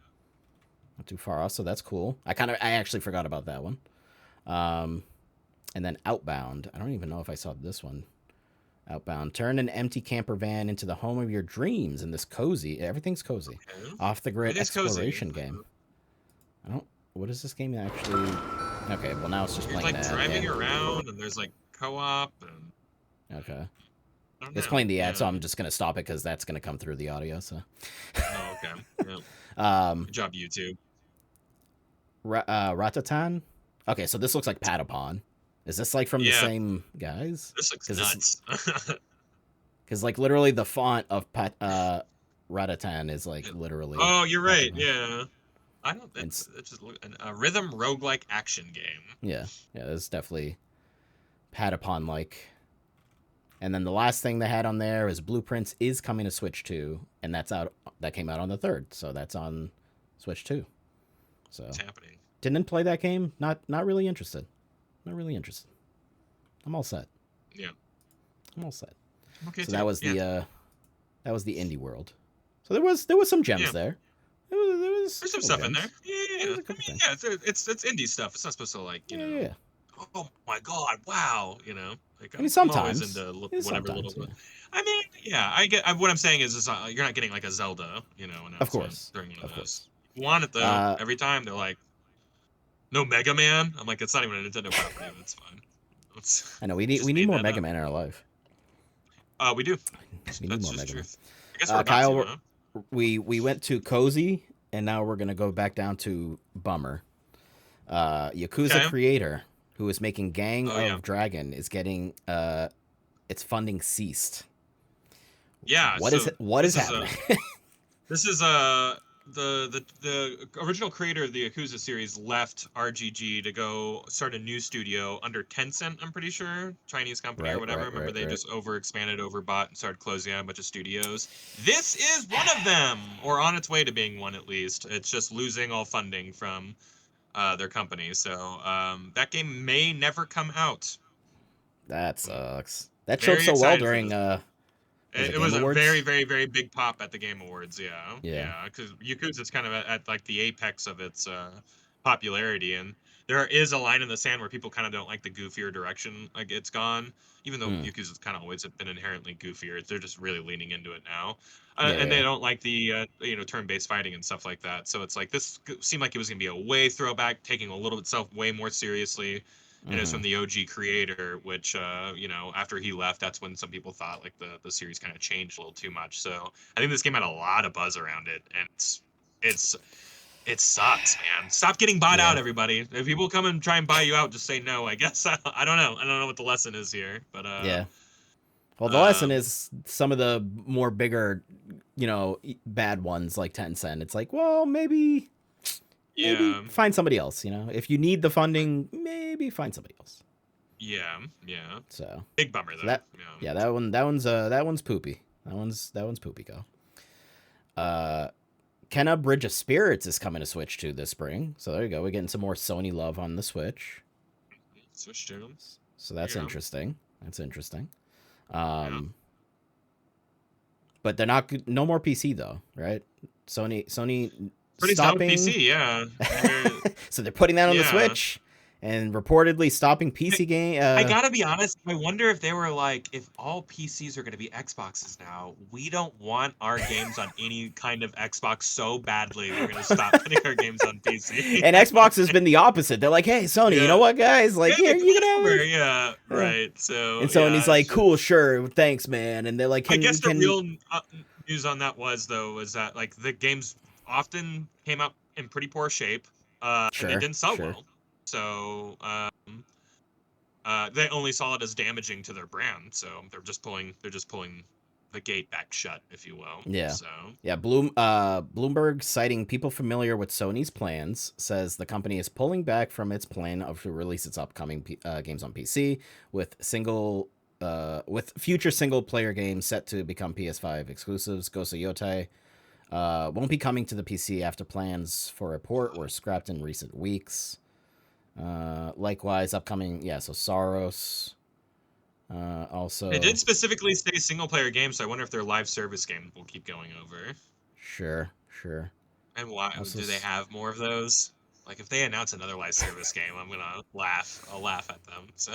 Not too far off, so that's cool. I actually forgot about that one. And then Outbound. I don't even know if I saw this one. Outbound. Turn an empty camper van into the home of your dreams in this everything's cozy, off the grid exploration game. What is this game actually? Okay, well now it's just playing like driving around and there's like co-op and. Okay. It's playing the ad, so I'm just gonna stop it because that's gonna come through the audio. So. Oh, okay. Yeah. Good job, YouTube. Ratatan. Okay, so this looks like Patapon. Is this like from the same guys? This looks nuts. Because like literally the font of Ratatan is like literally. Oh, you're right. Yeah. I don't. It's just a rhythm roguelike action game. Yeah, it's definitely Patapon like. And then the last thing they had on there is Blueprints is coming to Switch 2, and that's out. That came out on the 3rd, so that's on Switch 2. So it's happening. Didn't play that game. Not really interested. Not really interested. I'm all set. Yeah. I'm all set. Okay. So that was the indie world. So there was some gems there. There's some stuff in there. Yeah. I mean, it's indie stuff. It's not supposed to like Yeah. Oh my god! Wow. Like I mean, sometimes I'm always into whatever little. Yeah. I mean, yeah. I get. What I'm saying is you're not getting like a Zelda, of course. During one of those. You want it though. Every time they're like, no Mega Man. I'm like, it's not even a Nintendo property. It's fine. I know we need more Mega Man in our life. We do. We need That's more just Mega Man. truth. I guess we're about to, Kyle, huh? we went to Cozy, and now we're gonna go back down to Bummer. Yakuza Okay. creator who is making Gang Oh yeah. of Dragon is getting its funding ceased. Yeah. What is So it? What is this is a happening? this is the original creator of the Yakuza series left RGG to go start a new studio under Tencent. I'm pretty sure, Chinese company or Right, whatever. right, Remember, right, they right. just overexpanded, overbought, and started closing down a bunch of studios. This is one of them, or on its way to being one at least. It's just losing all funding from their company. So that game may never come out. That I'm sucks. That showed very so well excited for during this. was it It Game was a very, Awards? very, very big pop at the Game Awards. Yeah, Yeah. yeah, because Yakuza's kind of at like the apex of its popularity, and there is a line in the sand where people kind of don't like the goofier direction like it's gone. Even though Mm. Yakuza's kind of always been inherently goofier, they're just really leaning into it now, Yeah, and they yeah. don't like the turn-based fighting and stuff like that. So it's like this seemed like it was gonna be a way throwback, taking a little itself way more seriously, and it's Mm-hmm. from the OG creator, which after he left, that's when some people thought like the series kind of changed a little too much. So I think this game had a lot of buzz around it, and it's it sucks, man. Stop getting bought out, Yeah. everybody. If people come and try and buy you out, just say no. I guess I don't know. I don't know what the lesson is here, but Yeah. Well, the lesson um, is some of the more bigger, bad ones like Tencent. It's like, well, maybe yeah, find somebody else. If you need the funding, maybe find somebody else. yeah. So, Big bummer so though. that yeah, that one's poopy. That one's poopy. Go. Kenna Bridge of Spirits is coming to Switch too this spring. So there you go. We're getting some more Sony love on the Switch. Switch to So that's yeah, interesting. That's interesting. yeah. But they're not no more PC though, right? Sony Pretty solid stopping. PC, yeah. They're, So they're putting that on the yeah. Switch and reportedly stopping PC game. I gotta be honest. I wonder if they were like, if all PCs are gonna be Xboxes now, we don't want our games on any kind of Xbox so badly. We're gonna stop putting our games on PC. And Xbox has been the opposite. They're like, hey, Sony, you know Yeah, what, guys? Like, yeah, here, come you can on have over. it. Yeah, Yeah. right. So And yeah, Sony's like, it's cool, just. sure, thanks, man. And they're like, I guess the can real news on that was that like the games often came out in pretty poor shape, and they sure, didn't sell sure. well. So they only saw it as damaging to their brand, so they're just pulling the gate back shut, if you will. Yeah. So Yeah, Bloomberg, citing people familiar with Sony's plans, says the company is pulling back from its plan of to release its upcoming games on PC with future single player games set to become PS5 exclusives. Ghost of Yotei won't be coming to the PC after plans for a port were scrapped in recent weeks. Likewise, upcoming so Saros. they Also, did specifically say single player games, so I wonder if their live service game will keep going over. sure, sure. And why Also, do they have more of those? Like if they announce another live service game, I'm gonna laugh. I'll laugh at them. So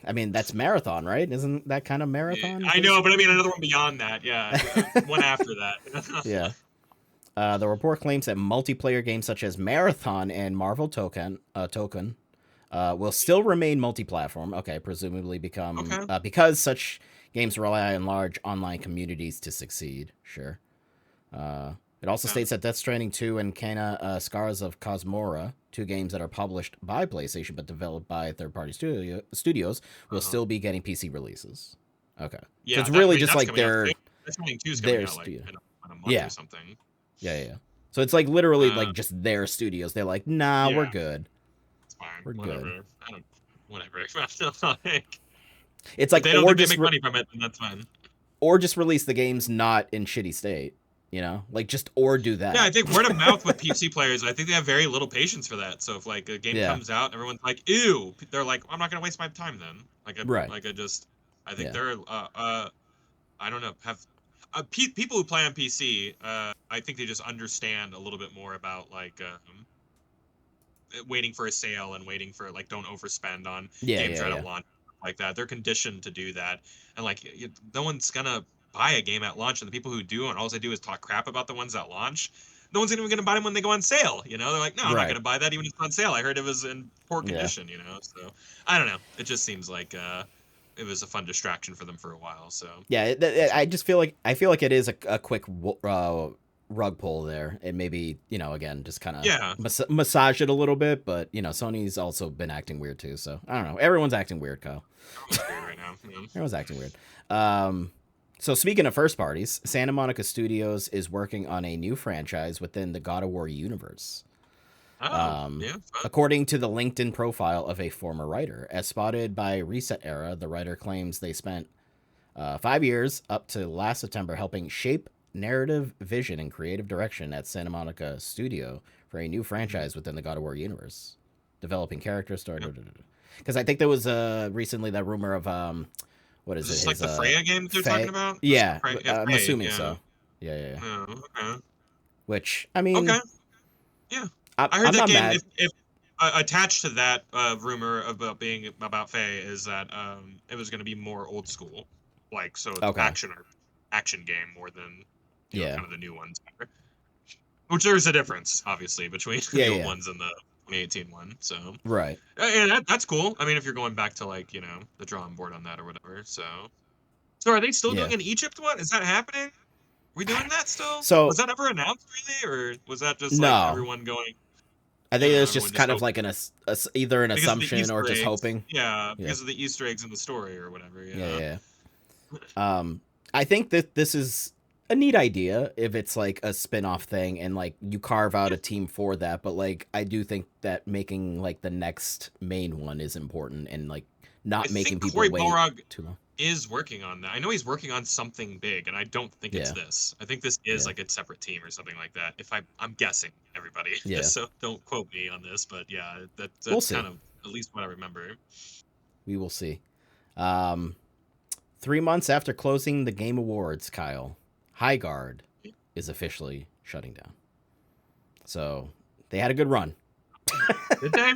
I mean, that's Marathon, right? Isn't that kind of yeah, Marathon, I know, but I basically? mean another one beyond that. Yeah, one after that. Yeah. The report claims that multiplayer games such as Marathon and Marvel Token will still remain multi-platform. Okay, presumably Okay. because such games rely on large online communities to succeed. Sure. It also Yeah. states that Death Stranding 2 and Kana Scars of Cosmora, two games that are published by PlayStation but developed by third-party studios, will Uh-huh. still be getting PC releases. Okay, so Yeah, it's really I mean just that's like coming out soon. That's coming two is coming their out like studio. in a month or Yeah, something. yeah. So it's like literally Uh, like just their studios. They're like, nah, we're yeah, good. it's fine. We're good. Whatever. I don't. Whatever. Like, It's if like they don't think they make money from it, then that's fine. or just release the games not in shitty state. Like just or do Yeah, I that. think word of mouth with PC players, I think they have very little patience for that. So if like a game Yeah. comes out, everyone's like, "Ew," they're like, "I'm not gonna waste my time then." Right. I think Yeah. they're I don't know, have people who play on PC. I think they just understand a little bit more about like waiting for a sale and waiting for like don't overspend on Yeah. games Yeah. right at Yeah. launch like that. They're conditioned to do that, and like no one's gonna buy a game at launch, and the people who do, and all they do is talk crap about the ones that launch. No one's even gonna buy them when they go on sale. They're like, no, I'm not Right. gonna buy that even if it's on sale. I heard it was in poor Yeah. condition. So I don't know. It just seems like it was a fun distraction for them for a while. So Yeah, I just feel like it is a quick rug pull there, and maybe again just kind of yeah, massage it a little bit. But Sony's also been acting weird too, so I don't know. Everyone's acting weird, Kyle. everyone's weird right now. Yeah. Everyone's acting weird. Um, so speaking of first parties, Santa Monica Studios is working on a new franchise within the God of War universe. Oh, Um, yeah, fun. According to the LinkedIn profile of a former writer, as spotted by Reset Era, the writer claims they spent 5 years up to last September helping shape narrative vision and creative direction at Santa Monica Studio for a new Mhm. franchise within the God of War universe, developing character story. Yeah. Because I think there was recently that rumor of what Is is it? this like His the Freya game that they're talking Faye. about? Yeah, Yeah, I'm Faye. assuming Yeah. so. Yeah, yeah, yeah. Oh, okay. Which I mean, Okay. Yeah. I'm I heard I'm that not game. mad. If attached to that rumor about being about Faye is that it was going to be more old school, like so it's Okay. action game more than Yeah. kind of the new ones. Which there's a difference, obviously, between Yeah, the old yeah. ones and the 2018 one. So Right. and that's cool. I mean, if you're going back to like the drawing board on that or whatever. So are they still Yeah. doing an Egypt one? Is that happening? We doing that still? Was So that ever announced really, or was that just like no, everyone going? I think it was Everyone just just kind of hoping like either an because of the assumption or Easter just eggs. hoping. Yeah, Yeah. because of the Easter eggs in the story or whatever. Yeah, Yeah. yeah. I think that this is a neat idea if it's like a spin-off thing and like you carve out Yeah. a team for that, but like I do think that making like the next main one is important and like I not making think people Corey wait Balrog too long. is working on that. I know he's working on something big, and I don't think it's Yeah. this. I think this is Yeah. like a separate team or something like that. If I'm guessing, everybody, Yeah. so don't quote me on this, but yeah, We'll that's see. kind of at least what I remember. We will see. Um 3 months after closing the Game Awards, Kyle, Highguard is officially shutting down. So they had a good run. Did they?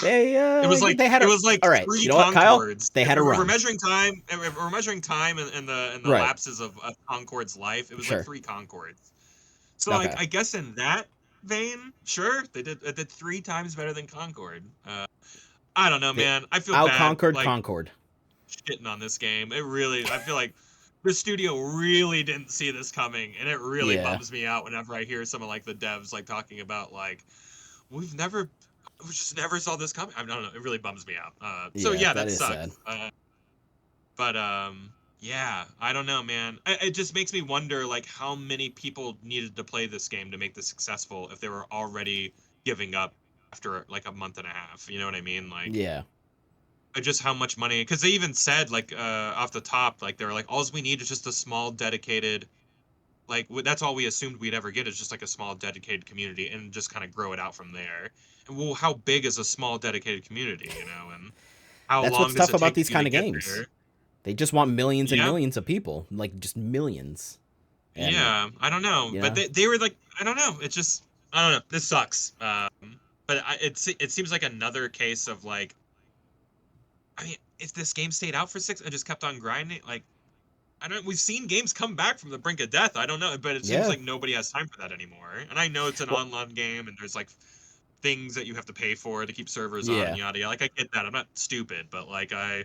Yeah, It was like they had it a was like all right. three You know what, Kyle? Concords. They If had a we're run. measuring time, if we're measuring time in the Right. lapses of Concord's life, it was like Sure. three Concords. So like Okay. I guess in that vein, sure, it did 3 times better than Concord. I don't know, They man. I feel out bad conquered like Concord. shitting on this game. I feel like the studio really didn't see this coming, and it really Yeah. bums me out whenever I hear some of like the devs like talking about like we've we just never saw this coming. I don't know. It really bums me out. So Yeah, yeah, that that is sad. sucks. But yeah, I don't know, man. It just makes me wonder like how many people needed to play this game to make this successful if they were already giving up after like a month and a half. You know what I mean? Like Yeah. just how much money? Because they even said like off the top, like they were like, all we need is just a small dedicated. Like that's all we assumed we'd ever get is just like a small dedicated community and just kind of grow it out from there. And well, how big is a small dedicated community? And how That's what's long does tough it about take these you to kind of get games. there? They just want millions and Yeah, millions of people, like just millions. And yeah, I don't know, but yeah, they were like, I don't know, it just, I don't know, this sucks. But it seems like another case of like, I mean, if this game stayed out for 6 and just kept on grinding, like, I don't, we've seen games come back from the brink of death. I don't know, but it seems yeah. like nobody has time for that anymore. And I know it's an Well, online game, and there's like things that you have to pay for to keep servers on and yeah. yada yada. Like I get that. I'm not stupid, but like I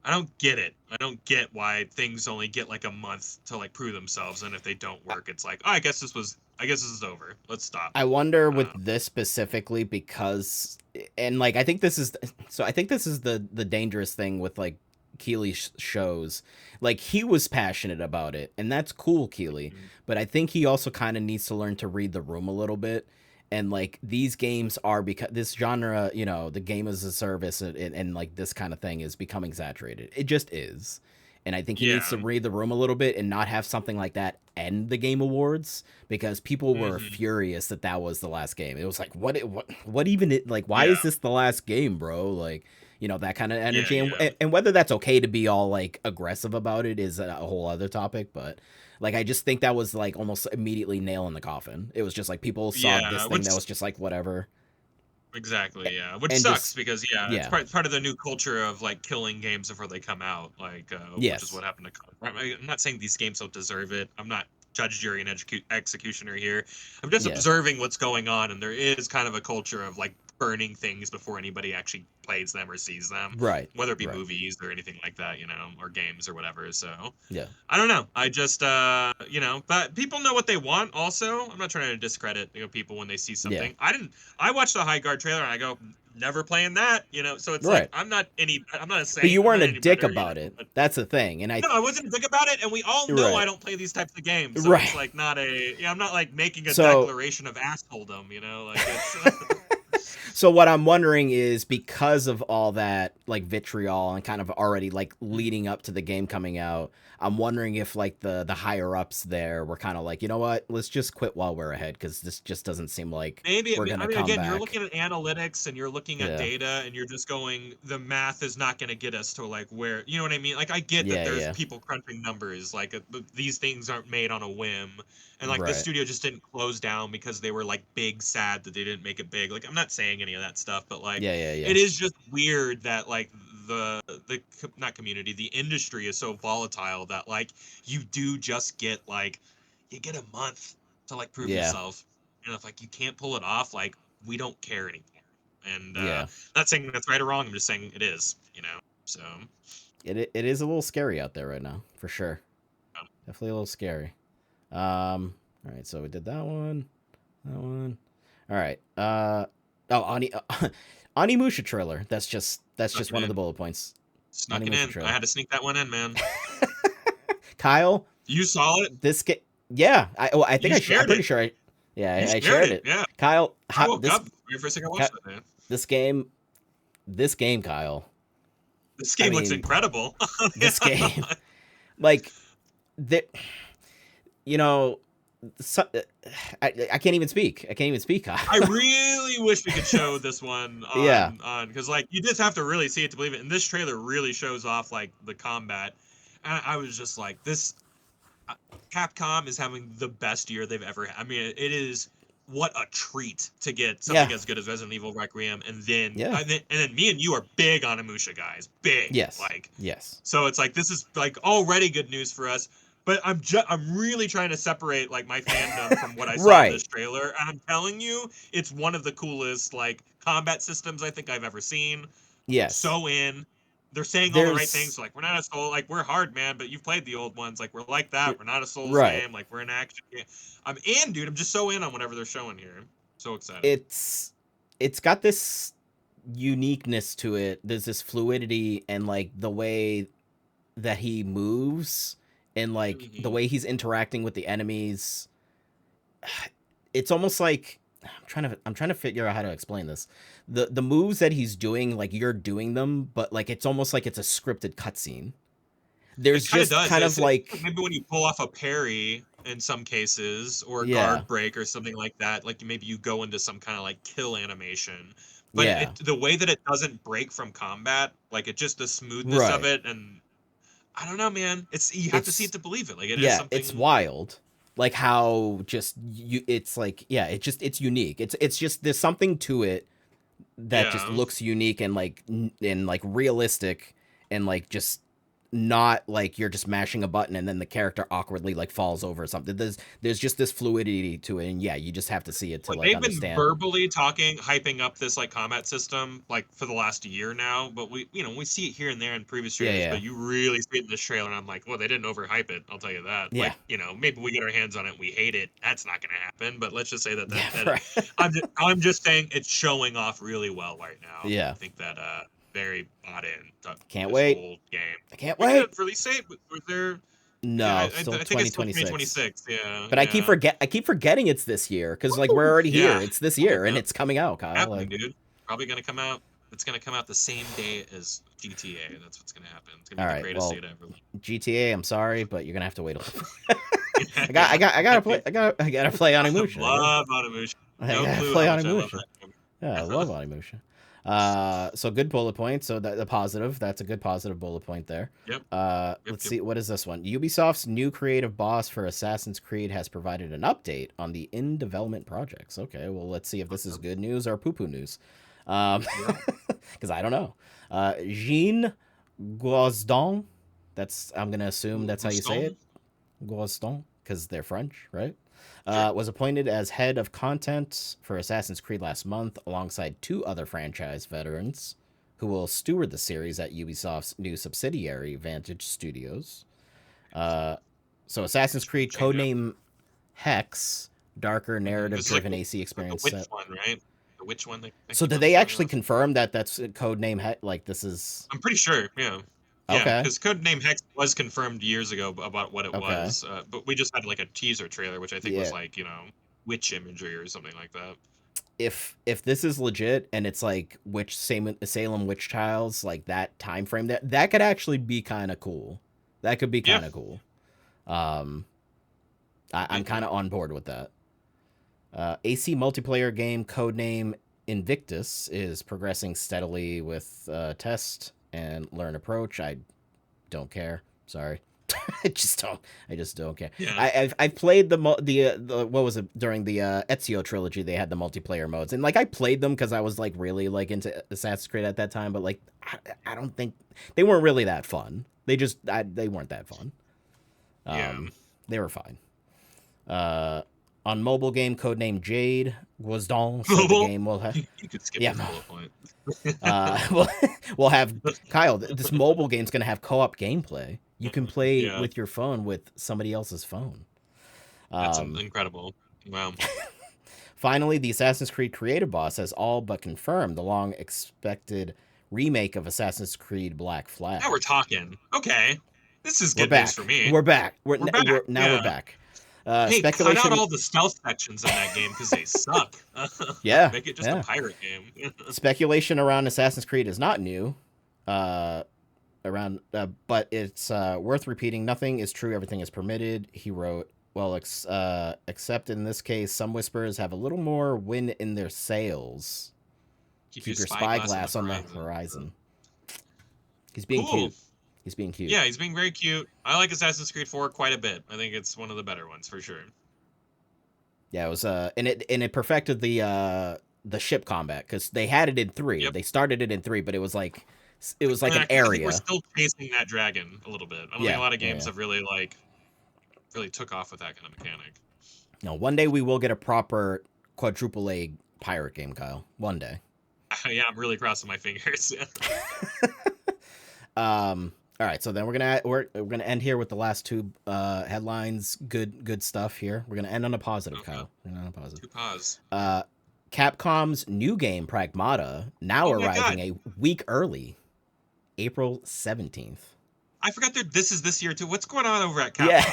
don't get it. I don't get why things only get like a month to like prove themselves, and if they don't work, it's like, oh, I guess this is over. Let's stop. I wonder with Uh, this specifically because, and like I think this is, so I think this is the dangerous thing with like Keeley shows. Like he was passionate about it, and that's cool, Keeley. mm, But I think he also kind of needs to learn to read the room a little bit. And like these games are because this genre, the game as a service and like this kind of thing is becoming saturated. It just is. And I think he needs yeah. to read the room a little bit and not have something like that end the Game Awards because people were Hmm. furious that that was the last game. It was like, what even it like? Why Yeah. is this the last game, bro? Like, that kind of Yeah. energy, and Yeah. and whether that's okay to be all like aggressive about it is a whole other topic. But like, I just think that was like almost immediately nail in the coffin. It was just like people saw this Yeah. thing Which that was just like whatever, exactly, yeah. Which and sucks just because yeah, it's yeah, part of the new culture of like killing games before they come out, like which is yes, what happened to. I'm not saying these games don't deserve it. I'm not judge, jury, and executioner here. I'm just yeah, observing what's going on, and there is kind of a culture of like burning things before anybody actually plays them or sees them, Right. whether it be Right. movies or anything like that, or games or whatever. So Yeah. I don't know. I just but people know what they want also. I'm not trying to discredit, people when they see Yeah. something. I watched the Highguard trailer and I go, never playing that, so it's like Right. I'm not a But you saint, I'm weren't not a any dick better, about it. but That's the thing. And no, I wasn't a dick about it, and we all know I right. don't play these types of games, so it's Right. like not I'm not like making a So declaration of assholedom, like it's so what I'm wondering is, because of all that like vitriol and kind of already like leading up to the game coming out, I'm wondering if like the higher ups there were kind of like, you know what, let's just quit while we're ahead, because this just doesn't seem like maybe. we're gonna come Again, you're back. looking at analytics and you're looking at Yeah. data, and you're just going, the math is not going to get us to like where, you know what I mean? Like I get that Yeah. there's Yeah. people crunching numbers, like these things aren't made on a whim, and like the Right. studio just didn't close down because they were like big sad that they didn't make it big. Like I'm not saying any of that stuff, but like Yeah. Yeah. Yeah. it is just weird that like the not community, the industry is so volatile that like you do just get like you get a month to like prove Yeah. yourself, and if like you can't pull it off, like we don't care anymore. And Yeah. not saying that's right or wrong, I'm just saying it is. So It is a little scary out there right now, for sure. Definitely a little scary. All right, so we did that one. That one. All right. Onimusha trailer. That's just snuck it one of the in. bullet points. Snuck it Onimusha in. I trailer. had to sneak that one in, man. Kyle, You saw it. this game. Yeah, I think You I'm shared pretty it. sure You I shared shared it. it. Yeah. Kyle, I woke up right first thing I watched it, man. this game, This I game looks mean, incredible. this game, like, the, you know, so, I can't even speak. I can't even speak, Kyle. I really wish we could show this one Yeah. on because like you just have to really see it to believe it. And this trailer really shows off like the combat. And I was just like, this Capcom is having the best year they've ever had. I mean, it is what a treat to get something Yeah. as good as Resident Evil Requiem, and then Yeah. me and you are big on Amusha guys, big. Yes. Like, Yes. so it's like this is like already good news for us. But I'm really trying to separate like my fandom from what I saw in Right. this trailer, and I'm telling you, it's one of the coolest like combat systems I think I've ever seen. Yes. So in. They're saying all the right things. Like, we're not a soul. Like, we're hard, man, but you've played the old ones. Like, we're like that. We're not a Souls right. game. Like, we're an action game. I'm in, dude. I'm just so in on whatever they're showing here. So excited. It's got this uniqueness to it. There's this fluidity and like the way that he moves and like the way he's interacting with the enemies. It's almost like I'm trying to figure out how to explain this. The moves that he's doing, like you're doing them, but like it's almost like it's a scripted cutscene. There's just kind of like maybe when you pull off a parry in some cases or a yeah. guard break or something like that, like maybe you go into some kind of like kill animation. But yeah. the way that it doesn't break from combat, like it just the smoothness of it, and I don't know, man. You have to see it to believe it. Like it is something. It's wild. Like how just it's like it's unique. It's just there's something to it that just looks unique and like realistic and like just not like you're just mashing a button and then the character awkwardly like falls over or something. There's just this fluidity to it, and yeah, you just have to see it to like understand. They've been verbally hyping up this like combat system like for the last year now, but we see it here and there in previous trailers, but you really see it in this trailer, and I'm like, well, they didn't overhype it. I'll tell you that. Yeah. Like, maybe we get our hands on it and we hate it. That's not gonna happen. But let's just say that right. I'm just saying it's showing off really well right now. Yeah. I think that very bought in. Can't wait. Whole game. I can't wait. Release date? Was there? No, yeah, still I think it's 2026. Yeah. But I keep forgetting it's this year because like we're already here. It's this year and it's coming out, Kyle. Happening, dude. Probably gonna come out. It's gonna come out the same day as GTA. That's what's gonna happen. It's gonna be the greatest date ever. GTA, I'm sorry, but you're gonna have to wait a little. I gotta play Onimusha. Love Onimusha. I gotta play Onimusha. Yeah, I love Onimusha. So good bullet point. So the positive, that's a good positive bullet point there. Yep. Let's see, what is this one? Ubisoft's new creative boss for Assassin's Creed has provided an update on the in development projects. Okay, well, let's see if this is good news or poo-poo news. Because I don't know. Jean Gosdon. I'm gonna assume that's how you say it. Gosdon, because they're French, right? Sure. Was appointed as head of content for Assassin's Creed last month, alongside 2 other franchise veterans who will steward the series at Ubisoft's new subsidiary, Vantage Studios. So Assassin's Creed Change up. codename Hex, darker This is like narrative-driven AC the experience witch set. one, right? The witch one that So came did out they shortly actually after. confirm that that's a codename Hex? Like this is I'm pretty sure. Yeah. Yeah, okay. because Codename Hex was confirmed years ago about what it Okay. was, but we just had like a teaser trailer, which I think was Yeah. like witch imagery or something like that. If this is legit and it's like Salem witch trials, like that time frame, that could actually be kind of cool. That could be Yeah, kind of cool. Um, I'm maybe. kind of on board with that. AC multiplayer game codename Invictus is progressing steadily with test and learn approach. I don't care. Sorry. I just don't care. Yeah. I've played the what was it during the Ezio trilogy? They had the multiplayer modes, and like I played them because I was like really like into Assassin's Creed at that time. But like I don't think they weren't really that fun. They weren't that fun. Yeah. They were fine. On mobile game codename Jade Guazdon said the Mobile. game will have You could skip yeah. this bullet point. We'll have Kyle. This mobile game's gonna have co-op gameplay. You can play Yeah, with your phone with somebody else's phone. that's Um, incredible. Wow. Finally, the Assassin's Creed creative boss has all but confirmed the long-expected remake of Assassin's Creed Black Flag. Now we're talking. Okay, this is We're good news back. for me. We're back. We're back. We're Yeah. back. Hey, cut out Speculation. all the stealth sections in that game because they suck. Yeah. Make it just Yeah. a pirate game. Speculation around Assassin's Creed is not new. But it's worth repeating. Nothing is true. Everything is permitted. He wrote. Well, except in this case, some whispers have a little more wind in their sails. Keep your spyglass on the horizon. He's being Cool. cute. He's being cute. Yeah, he's being very cute. I like Assassin's Creed 4 quite a bit. I think it's one of the better ones for sure. Yeah, it was and it perfected the ship combat because they had it in 3. Yep. They started it in 3, but it was like an I think area. we're still chasing that dragon a little bit. I don't think a lot of games have really took off with that kind of mechanic. No, one day we will get a proper quadruple A pirate game, Kyle. One day. Yeah, I'm really crossing my fingers. All right, so then we're gonna end here with the last 2 headlines. Good stuff here. We're gonna end on a positive, Okay. Kyle. We're gonna end on a positive. 2 pause. Capcom's new game Pragmata now arriving a week early, April 17th. I forgot this is this year too. What's going on over at Capcom? Yeah.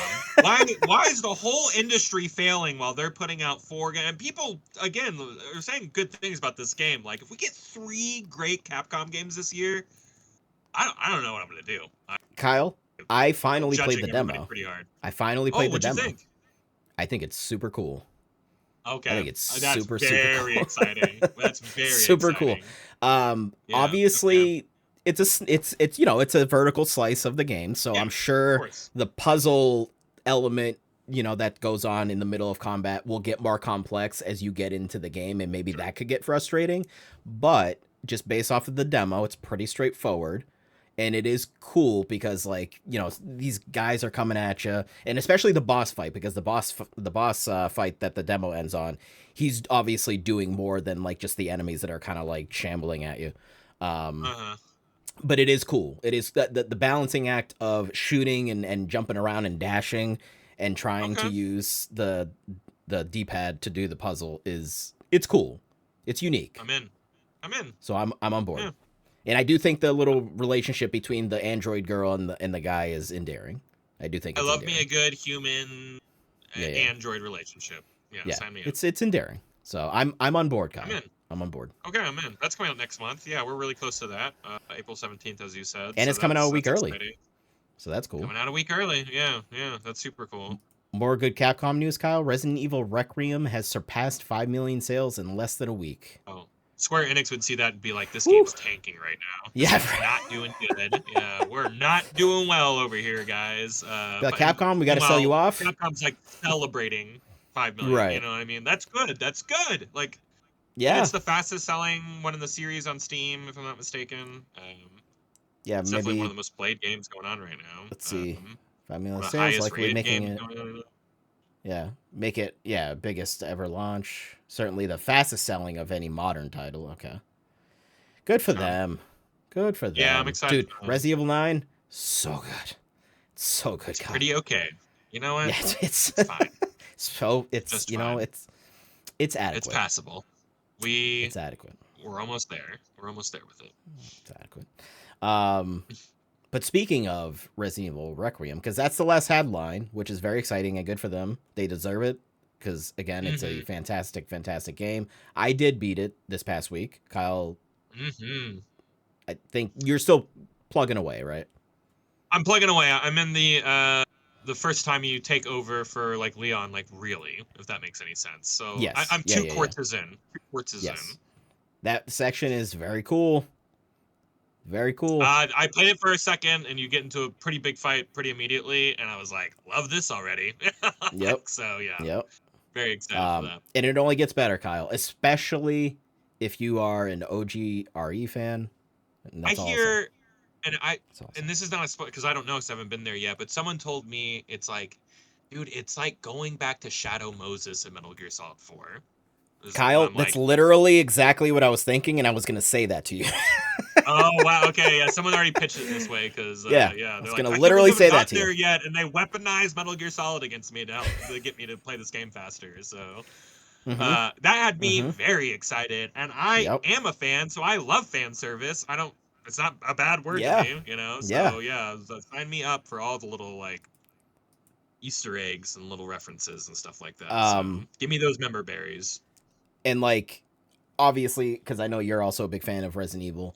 why is the whole industry failing while they're putting out 4 games? And people again are saying good things about this game. Like if we get 3 great Capcom games this year, I don't know what I'm gonna do. Kyle, I finally played the demo. Pretty hard. I finally played the demo. What'd you think? I think it's super cool. Okay, I think it's that's super very cool. exciting. That's very super exciting. Cool. Yeah, Obviously, it's a vertical slice of the game, so I'm sure the puzzle element that goes on in the middle of combat will get more complex as you get into the game, and maybe that could get frustrating. But just based off of the demo, it's pretty straightforward. And it is cool because, these guys are coming at you, and especially the boss fight, because the boss fight that the demo ends on, he's obviously doing more than just the enemies that are kind of shambling at you. But it is cool. It is the balancing act of shooting and jumping around and dashing and trying to use the D-pad to do the puzzle it's cool. It's unique. I'm in. So I'm on board. Yeah. And I do think the little relationship between the android girl and the guy is endearing. I do think I love endearing. me a good human android relationship. Yeah, sign me up. It's endearing. So I'm on board, Kyle. I'm on board. Okay, I'm in. That's coming out next month. Yeah, we're really close to that. April 17th, as you said. And it's coming out a week early. Exciting. So that's cool. Coming out a week early. Yeah, that's super cool. More good Capcom news, Kyle. Resident Evil Requiem has surpassed 5 million sales in less than a week. Oh. Square Enix would see that and be like, this game's tanking right now. Yeah. We're not doing good. Yeah, we're not doing well over here, guys. Capcom, we got to sell you off. Capcom's celebrating 5 million. Right. You know what I mean? That's good. Yeah. It's the fastest selling one in the series on Steam, if I'm not mistaken. It's definitely one of the most played games going on right now. Let's see. 5 million the sales, highest likely rated making game it. going on. Yeah, make it biggest ever launch. Certainly the fastest selling of any modern title. Okay, good for Um, them. Good for yeah, I'm them, excited dude. for that. Resident Evil 9, so good, so good, It's God. pretty okay. You know Yeah, what? it's It's fine. so it's Just fine. it's It's adequate. passable. We It's adequate. we're almost there. We're almost there with it. It's adequate. Um, but speaking of Resident Evil Requiem, because that's the last headline, which is very exciting and good for them. They deserve it because again, it's a Mm-hmm. fantastic, fantastic game. I did beat it this past week. Kyle, Mm-hmm. I think you're still plugging away, right? I'm plugging away. I'm in the first time you take over for like Leon, like really, if that makes any sense. So Yes. I'm Yeah. two Yeah. Yeah. quarters in. Two quarters in. Yes. That section is very cool. Very cool. I played it for a second, and you get into a pretty big fight pretty immediately, and I was like, love this already. Yep. So yeah, Yep. very excited for that. And it only gets better, Kyle, especially if you are an OG RE fan. And I that's all I'll say. hear, and That's all I'll say. and this is not a spoiler because I don't know because I haven't been there yet. But someone told me it's like, dude, it's like going back to Shadow Moses in Metal Gear Solid 4. Kyle, I'm that's like, literally exactly what I was thinking, and I was going to say that to you. oh wow, okay, yeah. Someone already pitched it this way because Yeah, yeah, I they're was like, going to I can't believe literally you haven't say that gotten to you. there yet, and they weaponized Metal Gear Solid against me to help to get me to play this game faster. So Mm-hmm. that had me Mm-hmm. very excited, and I Yep. am a fan, so I love fan service. I don't. It's not a bad word to Yeah. me, you know. Yeah. So yeah, so sign me up for all the little like Easter eggs and little references and stuff like that. So Um, give me those member berries. and like, obviously, because I know you're also a big fan of Resident Evil,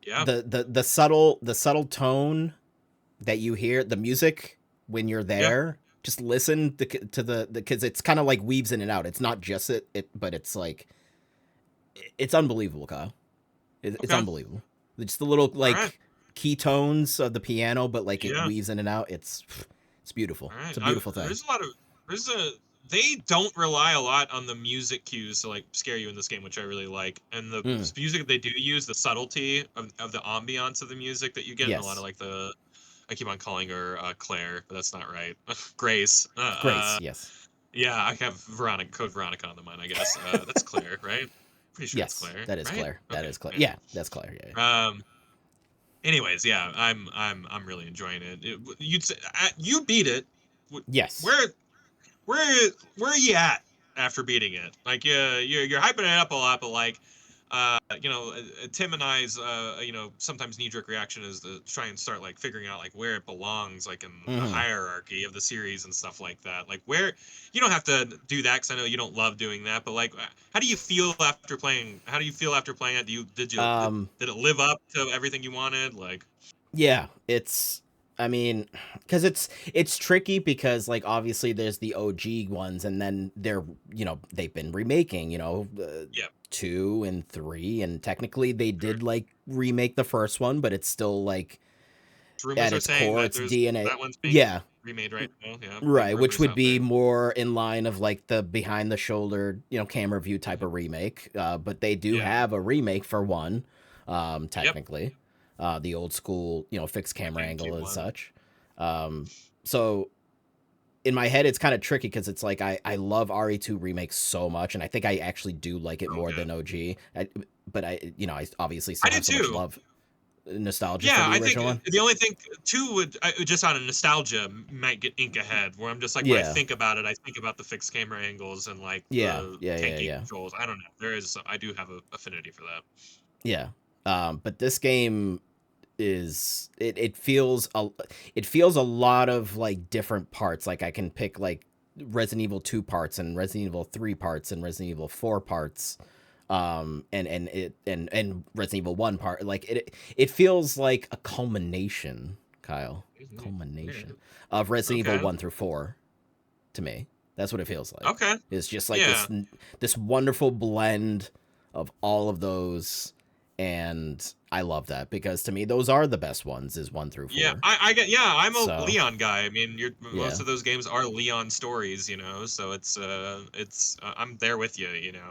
Yeah, the subtle tone that you hear, the music when you're yeah, there, just listen to the because it's kind of like weaves in and out. It's not just but it's like it's unbelievable, Kyle. It's okay, unbelievable. Just the little all right, like key tones of the piano, but like it yeah. weaves in and out. It's beautiful. All right. It's a beautiful thing. There's a lot of there's a they don't rely a lot on the music cues to like scare you in this game, which I really like. And the Mm, music that they do use, the subtlety of the ambiance of the music that you get in a lot of yes, like the I keep on calling her Claire, but that's not right. Grace. Grace. Yes, Yeah, I have Veronica code Veronica on the mind, I guess. That's Claire, right? Pretty sure it's yes, Claire, that is right? Claire. That Okay. is Claire. Yeah. Yeah, that's Claire. Yeah, yeah. Anyways, yeah, I'm really enjoying it. You'd say you beat it. Yes. Where where are you at after beating it? Like, yeah, you're hyping it up a lot, but like, Tim and I's, sometimes knee jerk reaction is to try and start like figuring out like where it belongs, like in the Mm-hmm. hierarchy of the series and stuff like that. Like, where you don't have to do that because I know you don't love doing that, but like, how do you feel after playing? How do you feel after playing it? Um, Did it live up to everything you wanted? Like, yeah, it's I mean, cuz it's tricky because like obviously there's the OG ones and then they've been remaking, 2 and 3 and technically they did like remake the first one, but it's still like rumors at are its saying core that its there's DNA. that one's being Yeah, remade right now. Yeah, big right, which rumors would out be there. more in line of like the behind the shoulder, camera view type Mhm. of remake. But they do Yeah. have a remake for one, Yep. technically, the old school, fixed The camera angle GameCube and one. such. So in my head, it's kind of tricky because it's like I love RE2 remakes so much, and I think I actually do like it Oh more yeah. than OG. But I obviously I still do have so much too. love, nostalgia for Yeah, the I think original one. the only thing two would just out of nostalgia might get ink ahead. Where I'm just like when I Yeah, think about it, I think about the fixed camera angles and like yeah, the yeah, yeah, tanky yeah. controls. I don't know. I do have a affinity for that. Yeah. But this game it feels a lot of like different parts. Like I can pick like Resident Evil 2 parts and Resident Evil 3 parts and Resident Evil 4 parts. And Resident Evil 1 part. Like it feels like a culmination, Kyle. Mhm. Yeah. Culmination of Resident Evil Okay. 1 through 4 to me. That's what it feels like. Okay. It's just like Yeah. this wonderful blend of all of those, and I love that because to me those are the best ones. Is 1 through Yeah, 4. I get. Yeah, I'm a So Leon guy. I mean, most yeah, of those games are Leon stories, so I'm there with you.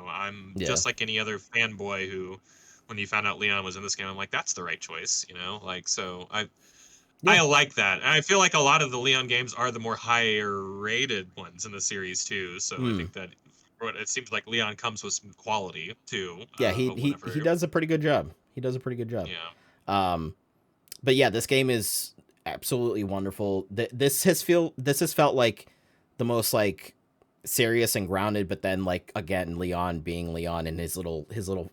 I'm yeah, just like any other fanboy who, when you found out Leon was in this game, I'm like, that's the right choice. Like so. Yeah. I like that. And I feel like a lot of the Leon games are the more higher rated ones in the series too. So I Mm. think that it seems like Leon comes with some quality too. Yeah, he Whenever, does a pretty good job. He does a pretty good job. yeah, Um, but yeah, this game is absolutely wonderful. This has felt like the most like serious and grounded, but then like again, Leon being Leon and his little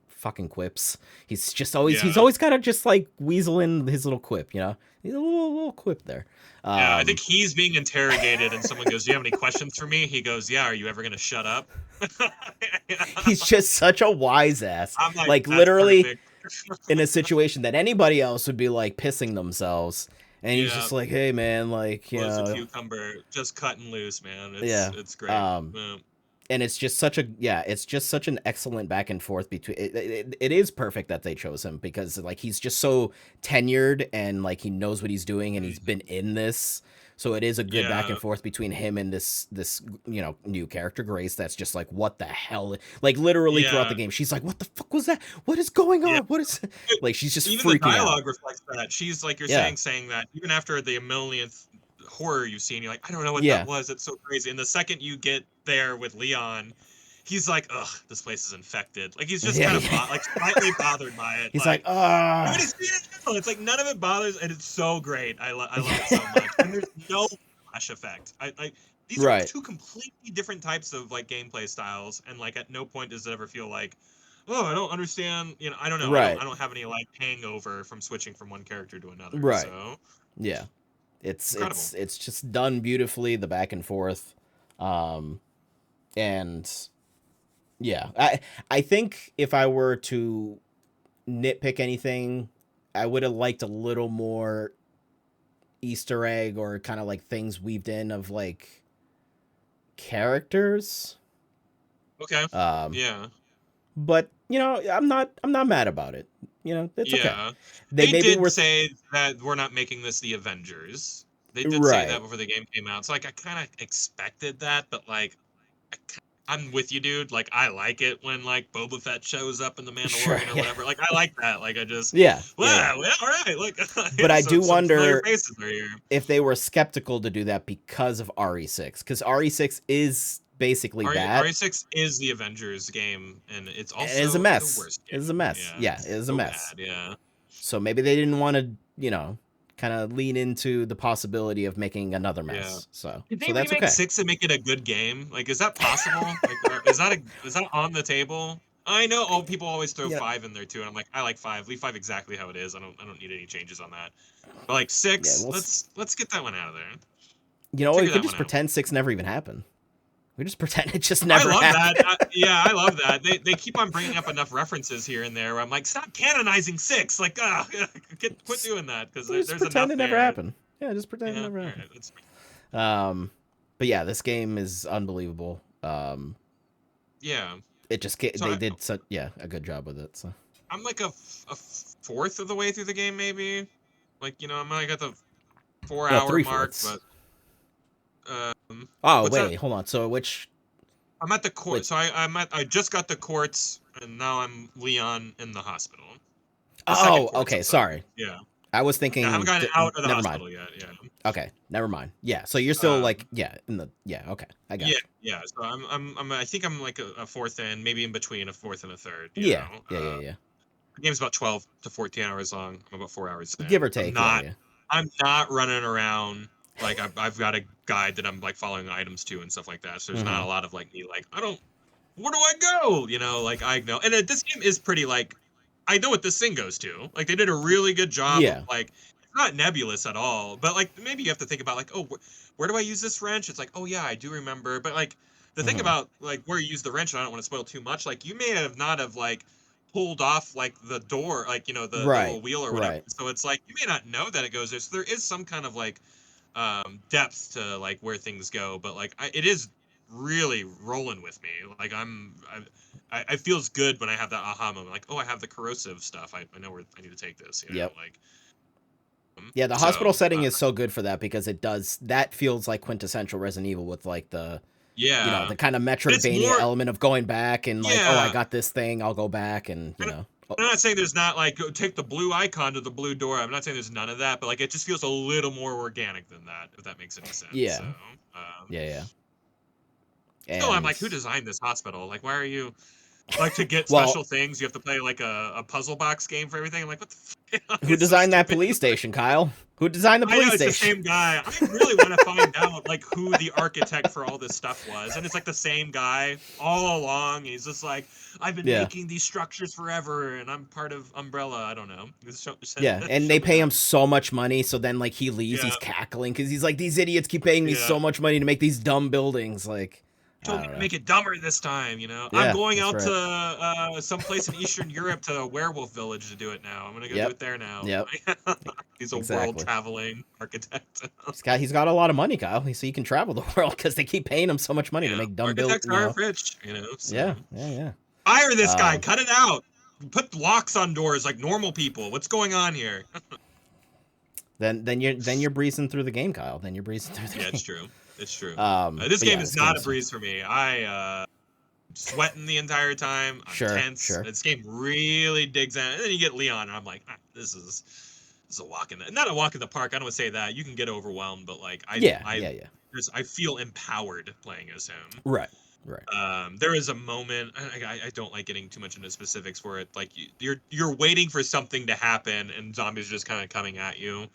fucking quips. He's yeah, always kind of just like weasel in his little quip, you know. He's a little quip there. yeah. I think Um, he's being interrogated, and someone goes, "Do you have any questions for me?" He goes, "Yeah. Are you ever gonna shut up?" he's just such a wise ass. I'm like, Like "That's literally perfect." in a situation that anybody else would be like pissing themselves, and he's Yeah. just like, "Hey man, like Was a cucumber, just cutting loose, man. yeah." It's great. Um, Yeah. and it's just such an excellent back and forth between it is perfect that they chose him because like he's just so tenured and like he knows what he's doing and he's Mhm. been in this, so it is a good back Yeah. and forth between him and this new character Grace that's just like what the hell, like literally throughout the Yeah. game she's like what the fuck was that, what is going Yeah. on, what is like she's just Even the freaking out. dialogue reflects that. She's like you're Yeah, saying that even after the millionth horror you've seen, you're like, I don't know what that yeah, was. It's so crazy. And the second you get there with Leon, he's like, ugh, this place is infected. Like he's just yeah, kind of yeah. like slightly bothered by it. He's like, Like you're ah, gonna see it now. It's like none of it bothers, and it's so great. I love it so much. And there's no flash effect. I these are right, two completely different types of like gameplay styles, and like at no point does it ever feel like, oh, I don't understand. You know, I don't know. right, I don't have any like hangover from switching from one character to another. right, So yeah. It's incredible. it's it's just done beautifully, the back and forth. Um and yeah, I think if I were to nitpick anything, I would have liked a little more Easter egg or kind of like things weaved in of like characters. Okay. Um Yeah. but I'm not mad about it. It's okay. Yeah. They They maybe did were say that we're not making this the Avengers. They did say that right. before the game came out. So like I kind of expected that, but like I'm with you, dude. Like I like it when like Boba Fett shows up in the Sure, Mandalorian or yeah. whatever. Like I like that. Like I just Yeah, yeah, yeah. wow, yeah, all right. Like But I do some familiar wonder faces are here. if they were skeptical to do that because of RE6, because RE6 is basically that. RE6 is the Avengers game, and it's And it's a also the mess. worst It's a game. mess. Yeah, Yeah, it's it is a so mess. bad. Yeah. So maybe they didn't want to, kind of lean into the possibility of making another Yeah. mess. So, Did they so that's remake okay. 6 and make it a good game? Like, is that possible? Like, is that on the table? I know all people always throw Yeah, 5 in there too, and I'm like, I like 5. Leave 5 exactly how it is. I don't need any changes on that. But like yeah. 6, let's get that one out of there. We Figure could that just one out. pretend 6 never even happened. We just pretend it just I never love that. happened. Yeah, I love that. They keep on bringing up enough references here and there. Where I'm like, stop canonizing 6. Like, quit doing that because We just there's pretend enough it never there. happened. Yeah, just pretend it Yeah, never all happened. right. That's But yeah, this game is unbelievable. yeah. It just So they did such a good job with it. So I'm like a fourth of the way through the game, maybe. Like, I'm like at the 4 hour three mark, fourths. but Oh what's that? wait, hold on. So I'm at the court. which So I just got the courts, and now I'm Leon in the hospital. The second oh courts. okay, I'm sorry. sorry. Yeah. I was Yeah, I haven't thinking. gotten out of the Never mind. hospital yet. Yeah. Okay, never mind. Yeah, so you're still Um. like in the okay. I got Yeah. you. Yeah. So I think I'm like a fourth in, maybe in between a fourth and a third. Yeah, yeah. The game's about 12 to 14 hours long. I'm about 4 hours Give in. or take. Yeah, yeah. I'm not running around like I've got a guide that I'm like following items to and stuff like that. So there's not Mm-hmm. a lot of like me like I don't where do I go? Like I know. And this game is pretty like I know what this thing goes to. Like they did a really good job of Yeah. like it's not nebulous at all. But like maybe you have to think about like where do I use this wrench? It's like oh yeah I do remember. But like the thing Mm-hmm. about like where you use the wrench, and I don't want to spoil too much. Like you may have not have like pulled off like the door, like the Right. little wheel or whatever. Right. So it's like you may not know that it goes there. So there is some kind of like depth to like where things go, but like it is really rolling with me. Like it feels good when I have that aha moment. Like oh, I have the corrosive stuff. I know where I need to take this. Yep. Like Yeah, the hospital so setting is so good for that because that feels like quintessential Resident Evil with like yeah, the kind of and it's Metroidvania more element of going back and like, oh, I yeah. got this thing, I'll go back and And Oh, I'm not saying there's not like go take the blue icon to the blue door. I'm not saying there's none of that, but like it just feels a little more organic than that, if that makes any sense. yeah, So, um, yeah, yeah. still, I'm And like, who designed this hospital? Like, why are you like to get well, special things? You have to play like a puzzle box game for everything. I'm like, what the fuck? who It's so designed that stupid. police station, Kyle? Who designed the I know police it's the station? same guy. I really want to find out like who the architect for all this stuff was, and it's like the same guy all along. He's just like, I've been Yeah. making these structures forever, and I'm part of Umbrella. I don't know. Yeah, and Show they me pay that. him so much money, so then like he leaves, Yeah, he's cackling because he's like, these idiots keep paying me yeah. so much money to make these dumb buildings. Like, I Told me don't to know. make it dumber this time. You know, I'm Yeah, going that's out to right. someplace in Eastern Europe to a werewolf village to do it now. I'm gonna go do Yep, it there now. yep, He's a world exactly. traveling architect. He's got a lot of money, Kyle. So he can travel the world because they keep paying him so much money to Yeah, make dumb build. architects are rich. You know, so. Yeah, yeah, yeah. Fire this guy. Um, Cut it out. Put locks on doors like normal people. What's going on here? then you're breezing through the game, Kyle. Then you're breezing through Yeah, the it's game. true. It's true. This But game yeah, is this not game a is breeze for me. I sweating the entire time. I'm sure, tense. sure. This game really digs in. And then you get Leon, and I'm like, this is a walk in the not a walk in the park. I don't want to say that. You can get overwhelmed, but like Yeah, yeah, yeah. I feel empowered playing as him. Right, right. There is a moment. I don't like getting too much into specifics for it. Like you're waiting for something to happen, and zombies are just kind of coming at you.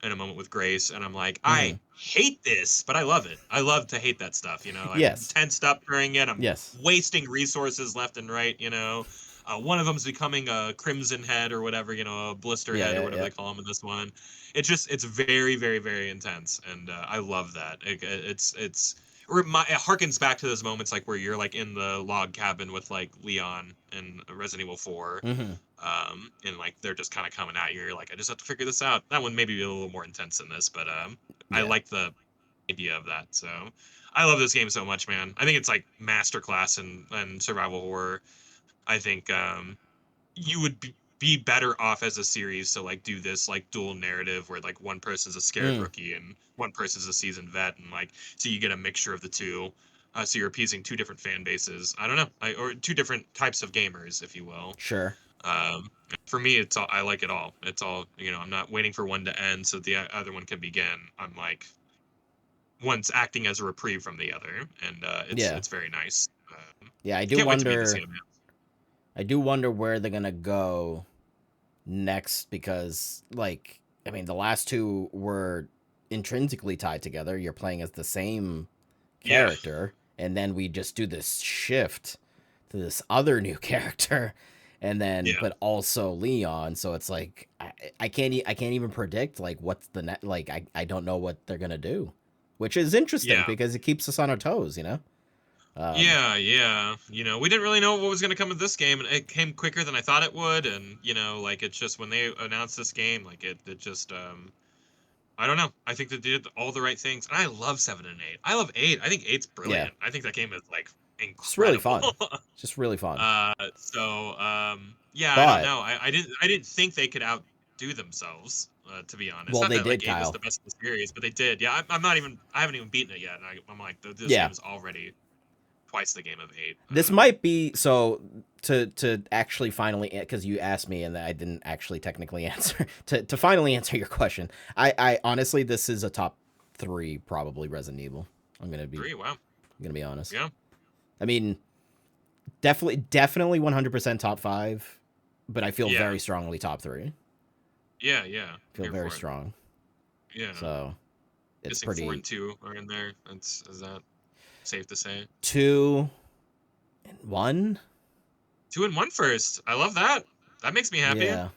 In a moment with Grace, and I'm like, Mm-hmm. I hate this, but I love it. I love to hate that stuff. You know, I'm Yes, tensed up during it. I'm yes. wasting resources left and right. You know, one of them's becoming a crimson head or whatever. You know, a blister Yeah, head or yeah, whatever yeah. they call him in this one. It's very very very intense, and I love that. It harkens back to those moments like where you're like in the log cabin with like Leon in Resident Evil 4, Mm-hmm. and like they're just kind of coming at you. You're like, I just have to figure this out. That one maybe be a little more intense than this, but I Yeah, like the idea of that. So I love this game so much, man. I think it's like masterclass in survival horror. I think you would be better off as a series to like do this like dual narrative where like one person's a scared mm, rookie and one person's a seasoned vet, and like so you get a mixture of the two. So you're appeasing two different fan bases. I don't know, or two different types of gamers, if you will. sure. Um, for me, it's all, I like it all. It's all, you know. I'm not waiting for one to end so the other one can begin. I'm like one's acting as a reprieve from the other, and Yeah, it's very nice. yeah. I I do can't wait to beat this wonder. game, man. I do wonder where they're gonna go next because, like, I mean, the last two were intrinsically tied together. You're playing as the same Yeah, character, and then we just do this shift to this other new character, and then yeah, but also Leon. So it's like I can't even predict like what's the net. Like I don't know what they're gonna do, which is interesting yeah. because it keeps us on our toes. You know. Um, Yeah, yeah. You know, we didn't really know what was going to come with this game, and it came quicker than I thought it would. And you know, like it's just when they announced this game, like it just I don't know. I think they did all the right things, and I love 7 and 8. I love 8. I think 8's yeah, brilliant. I think that game is like it's really incredible. fun. It's just really fun. Yeah, I don't But know. I didn't think they could outdo themselves. To be honest, well, not they that did, like 8 was Kyle. the best of the series, but they did. Yeah, I'm not even. I haven't even beaten it yet, and I'm like, this game Yeah, is already twice the game of 8. this might be so to actually finally because you asked me and I didn't actually technically answer to finally answer your question. I honestly this is a top 3 probably Resident Evil. I'm gonna be 3. Wow. honest. Yeah. I mean definitely 100% top 5, but I feel Yeah. very strongly top 3. Yeah. Yeah. Feel Here very for it. strong. Yeah. So it's Guessing 4 and pretty 2 are in there. Is that safe to say? 2 and 1. 2 and 1 first. I love that. That makes me happy. Yeah.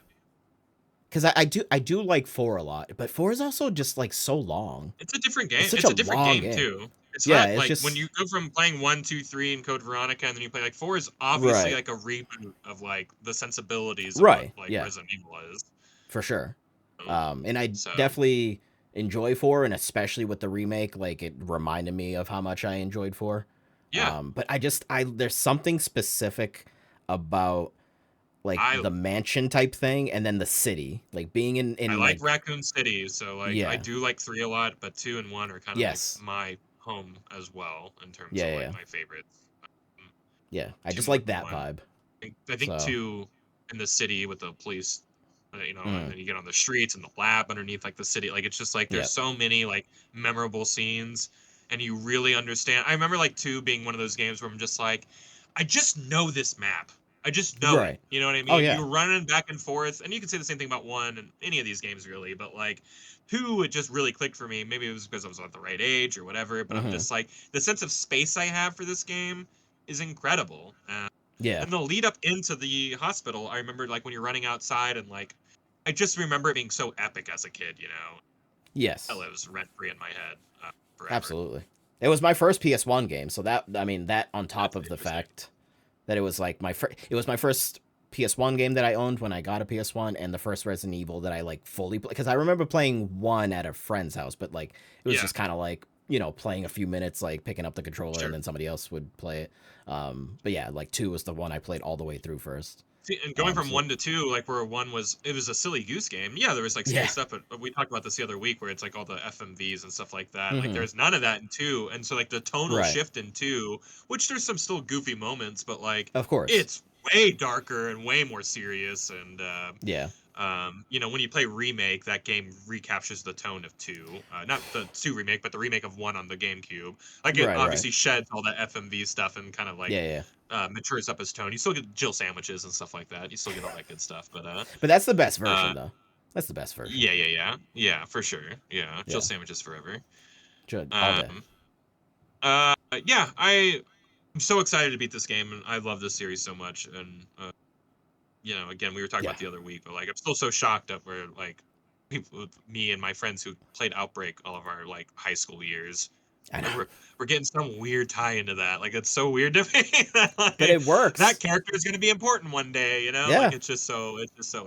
Because I do like 4 a lot, but 4 is also just like so long. It's a different game. It's such It's a a different long game game. too. It's Yeah, not it's like when just you go from playing 1, 2, 3 in Code Veronica, and then you play like 4 is obviously right, like a reboot of like the sensibilities of what right. like Yeah, Resident Evil is. for sure. So, And I so, definitely enjoy 4, and especially with the remake, like it reminded me of how much I enjoyed 4. yeah, But I there's something specific about like I the mansion type thing, and then the city, like being I in like like Raccoon City, so like I yeah, do like 3 a lot, but 2 and 1 are kind of like yes, my home as well in terms yeah, of yeah, like yeah. my favorites. Yeah. I 2 just more like than that 1. vibe. I think So 2. in the city with the police, and Mm. then you get on the streets and the lab underneath like the city. Like it's just like there's Yep. so many like memorable scenes, and you really understand. I remember like 2 being one of those games where I'm just like, I just know this map. I just know it. Right. You know what I Oh mean? yeah. You're running back and forth, and you can say the same thing about 1 and any of these games really, but like 2, it just really clicked for me. Maybe it was because I was at the right age or whatever, but I'm Mm-hmm. just like the sense of space I have for this game is incredible. Yeah. And the lead up into the hospital, I remember like when you're running outside and like I just remember it being so epic as a kid, That Yes. lives rent free in my head forever. Absolutely. It was my first PS1 game, so that I mean that on top That's of the interesting. fact that it was like it was my first PS1 game that I owned when I got a PS1, and the first Resident Evil that I like fully play, because I remember playing 1 at a friend's house, but like it was Yeah, just kind of like playing a few minutes, like picking up the controller, and sure. then somebody else would play it. But yeah, like 2 was the one I played all the way through first. See, and going from So 1 to 2, like where 1 was, it was a silly goose game. Yeah, there was like yeah. serious stuff, but we talked about this the other week where it's like all the FMVs and stuff like that. Like Hmm. there's none of that in 2, and so like the tonal Right. shift in 2, which there's some still goofy moments, but like Of course. it's way darker and way more serious. And Yeah. when you play Remake, that game recaptures the tone of 2. Not the 2 remake, but the remake of 1 on the GameCube. Like it Right. Right. obviously sheds all that FMV stuff and kind of like Yeah. Yeah. matures up his tone. You still get Jill sandwiches and stuff like that. You still get all that good stuff, but But that's the best uh, version, though. That's the best version. yeah, for sure. Yeah, Jill Yeah. sandwiches forever. Should all day. Um, yeah, I'm so excited to beat this game, and I love this series so much. And again, we were talking Yeah. about the other week, but like, I'm still so shocked at where like people, me and my friends who played Outbreak all of our like high school years. I know. Like we're getting some weird tie into that. Like it's so weird to me that But like, it works. that character is going to be important one day. Like Yeah. it's just so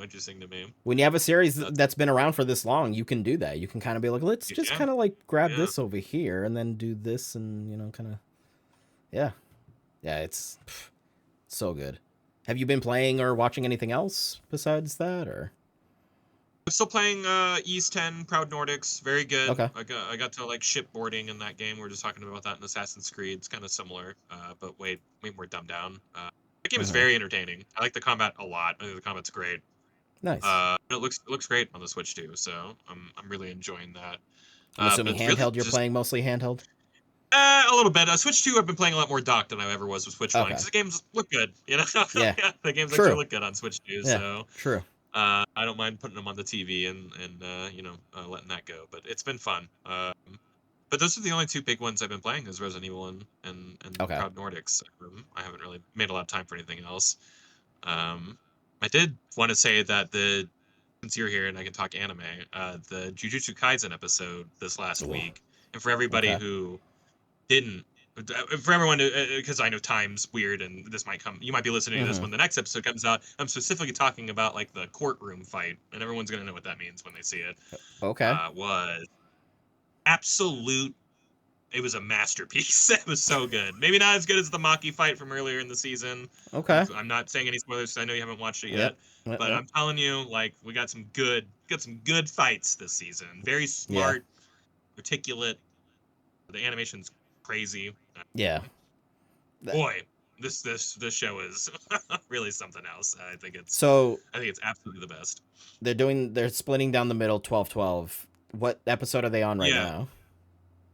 interesting to me. When you have a series That's that's been around for this long, you can do that. You can kind of be like, let's just yeah, kind of like grab yeah. this over here and then do this and, kind of, yeah. Yeah, it's so good. Have you been playing or watching anything else besides that, or? I'm still playing East 10 Proud Nordics. Very good. Okay. I got to like shipboarding in that game. We are just talking about that in Assassin's Creed. It's kind of similar, but way more dumbed down. That game is Hmm. very entertaining. I like the combat a lot. I think the combat's great. Nice. It looks great on the Switch too. So I'm really enjoying that. I'm But assuming it's really handheld, you're just playing mostly handheld? a little bit. Switch 2, I've been playing a lot more docked than I ever was with Switch 1 Okay. because the games look good. Yeah. The games actually True. look good on Switch 2. Yeah. So True. I don't mind putting them on the TV and letting that go. But it's been fun. But those are the only 2 big ones I've been playing is Resident Evil and Okay. Proud Nordics. I haven't really made a lot of time for anything else. I did want to say that since you're here and I can talk anime, the Jujutsu Kaisen episode this last Ooh, week, and for everybody okay. who didn't, for everyone, because I know time's weird and this might come, you might be listening to this Hmm. when the next episode comes out. I'm specifically talking about like the courtroom fight, and everyone's gonna know what that means when they see it. Okay. Was absolute. It was a masterpiece. It was so good. Maybe not as good as the Maki fight from earlier in the season. Okay. I'm not saying any spoilers. 'Cause I know you haven't watched it yet, Yep. Yep. but Yep. I'm telling you, like we got some good fights this season. Very Yeah. smart, articulate. The animation's crazy. Yeah. That- Boy, this show is really something else. So I think it's absolutely the best. they're splitting down the middle 12-12. What episode are they on right Yeah. now?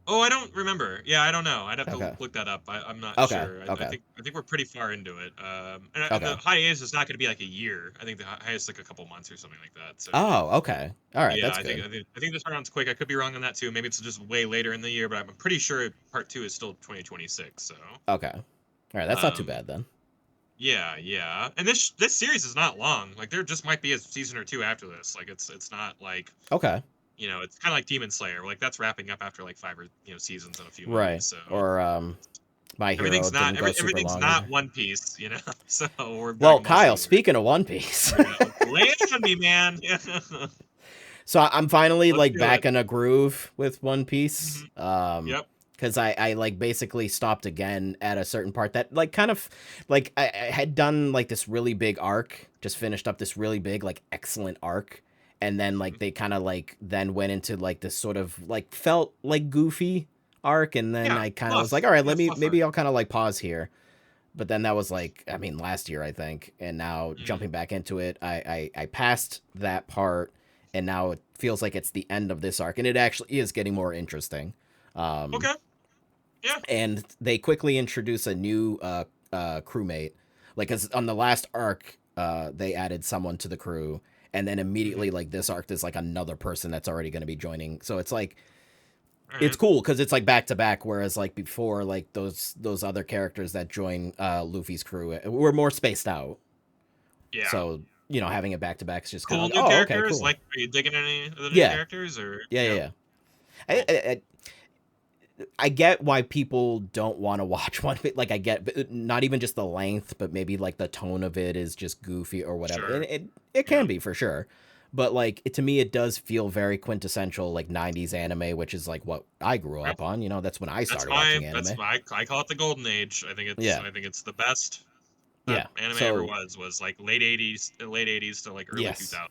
Oh, I don't remember. Yeah, I don't know. I'd have to Okay. look that up. I'm not Okay. sure. I Okay. think we're pretty far into it. And Okay. the hiatus is not going to be like a year. I think the hiatus is like a couple months or something like that. So Oh, okay. All right, yeah, that's I think good. I think this round's quick. I could be wrong on that too. Maybe it's just way later in the year, but I'm pretty sure part 2 is still 2026. So Okay. All right, that's not too um, bad then. yeah. And this series is not long. Like there just might be a season or 2 after this. Like it's not like Okay. it's kind of like Demon Slayer. Like that's wrapping up after like 5 or seasons in a few Right. months. So Or My Hero didn't go super everything's long not either. One Piece. So we're Well, Dragon Ball Kyle, Z here. speaking of One Piece, Lay it on me, man. so I'm finally Let's like do back it. in a groove with One Piece. Yep. Because I like basically stopped again at a certain part that like kind of like I had done like this really big arc, just finished up this really big like excellent arc, and then like they kind of like then went into like this sort of like felt like goofy arc, and then Yeah. I kind of was Fluff. like, all right, Yeah, let me fluff maybe arc. I'll kind of like pause here. but then that was like, I mean, last year I think, and now jumping back into it, I passed that part, and now it feels like it's the end of this arc, and it actually is getting more interesting. Um, Okay. Yeah. and they quickly introduce a new crewmate, like 'cause on the last arc, they added someone to the crew, and then immediately like this arc, there's like another person that's already going to be joining, so it's like All it's right. cool because it's like back to back. Whereas like before, like those other characters that join Luffy's crew were more spaced out. Yeah. So having it back to back is just kind of Cool like, new oh, okay, characters. cool. Like, are you digging any of the new Yeah, characters or yeah, yeah. yeah? yeah. I, Cool. I, I I get why people don't want to watch one. Like I get, but not even just the length, but maybe like the tone of it is just goofy or whatever. And Sure. it Yeah. can be for sure. But like to me, it does feel very quintessential, like '90s anime, which is like what I grew Right. up on. That's when I That's started my watching that's anime. my I call it the golden age. Yeah, I think it's the best that yeah. anime ever So was like late 80s to like early yes, 2000s.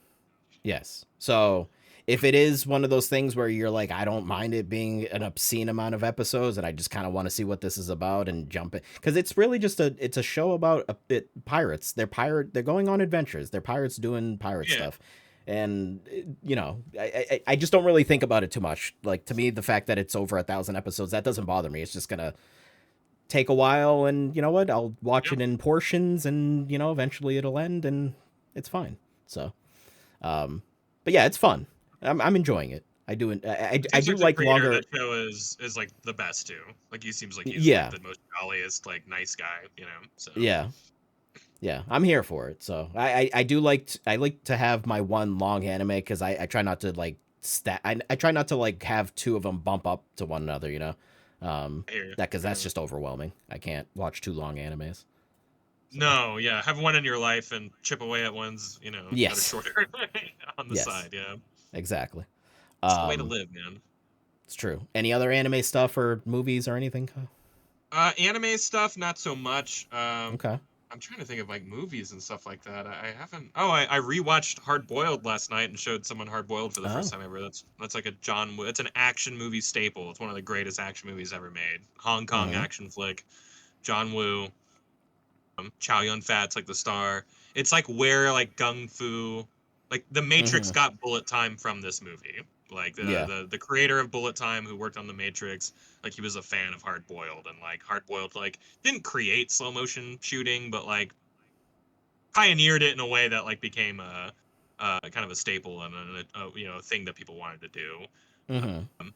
yes. So if it is one of those things where you're like, I don't mind it being an obscene amount of episodes, and I just kind of want to see what this is about and jump it, because it's really just it's a show about a bit pirates. They're going on adventures. They're pirates doing pirate Yeah. stuff, and I just don't really think about it too much. Like to me, the fact that it's over 1,000 episodes, that doesn't bother me. It's just gonna take a while, and you know what? I'll watch Yeah. it in portions, and eventually it'll end, and it's fine. So. But yeah, it's fun. I'm enjoying it. I do. It I seems do like the like creator of longer. that show is like the best too. Like he seems like he's like Yeah, the most jolliest, like nice guy, So yeah, yeah. I'm here for it. So I do I like to have my one long anime because I try not to like I try not to like have two of them bump up to one another. I hear you. That because that's Yeah. just overwhelming. I can't watch too long animes. So No, yeah, have one in your life and chip away at ones, that are yes, shorter on the yes, side. Yeah, exactly. it's the way to Um, live, man. it's true. Any other anime stuff or movies or anything, Kyle? Anime stuff, not so much. Okay. I'm trying to think of like movies and stuff like that. I haven't. Oh, I rewatched Hard Boiled last night and showed someone Hard Boiled for the first Oh. time ever. That's like a John. It's an action movie staple. It's one of the greatest action movies ever made. Hong Kong Mm-hmm. action flick. John Woo. Chow Yun Fat's like the star. It's like where like Gung Fu, like the Matrix Mm-hmm. got bullet time from this movie. Like Yeah. the creator of Bullet Time, who worked on the Matrix, like he was a fan of Hard Boiled, and like Hard Boiled like didn't create slow motion shooting, but like pioneered it in a way that like became a kind of a staple and a thing that people wanted to do. Mm-hmm.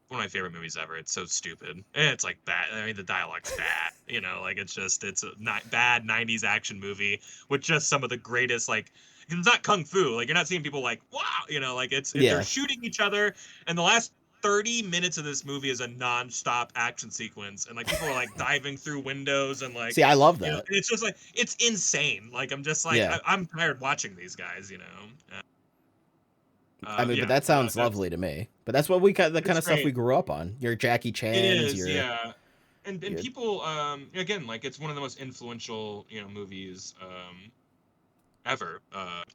One of my favorite movies ever. It's so stupid. It's like bad. I mean, the dialogue's bad. Like it's a not bad '90s action movie with just some of the greatest like. It's not kung fu. Like you're not seeing people like wow. Like they're Yeah. shooting each other, and the last 30 minutes of this movie is a non-stop action sequence, and like people are like diving through windows and like See, I love that. and it's just like it's insane. Like I'm just like Yeah. I'm tired watching these guys. I mean, but Yeah, that sounds that's lovely to me. But that's what the kind it's of stuff we great. grew up on. Your Jackie It Chan's, is, your yeah. And your people again like it's one of the most influential, movies ever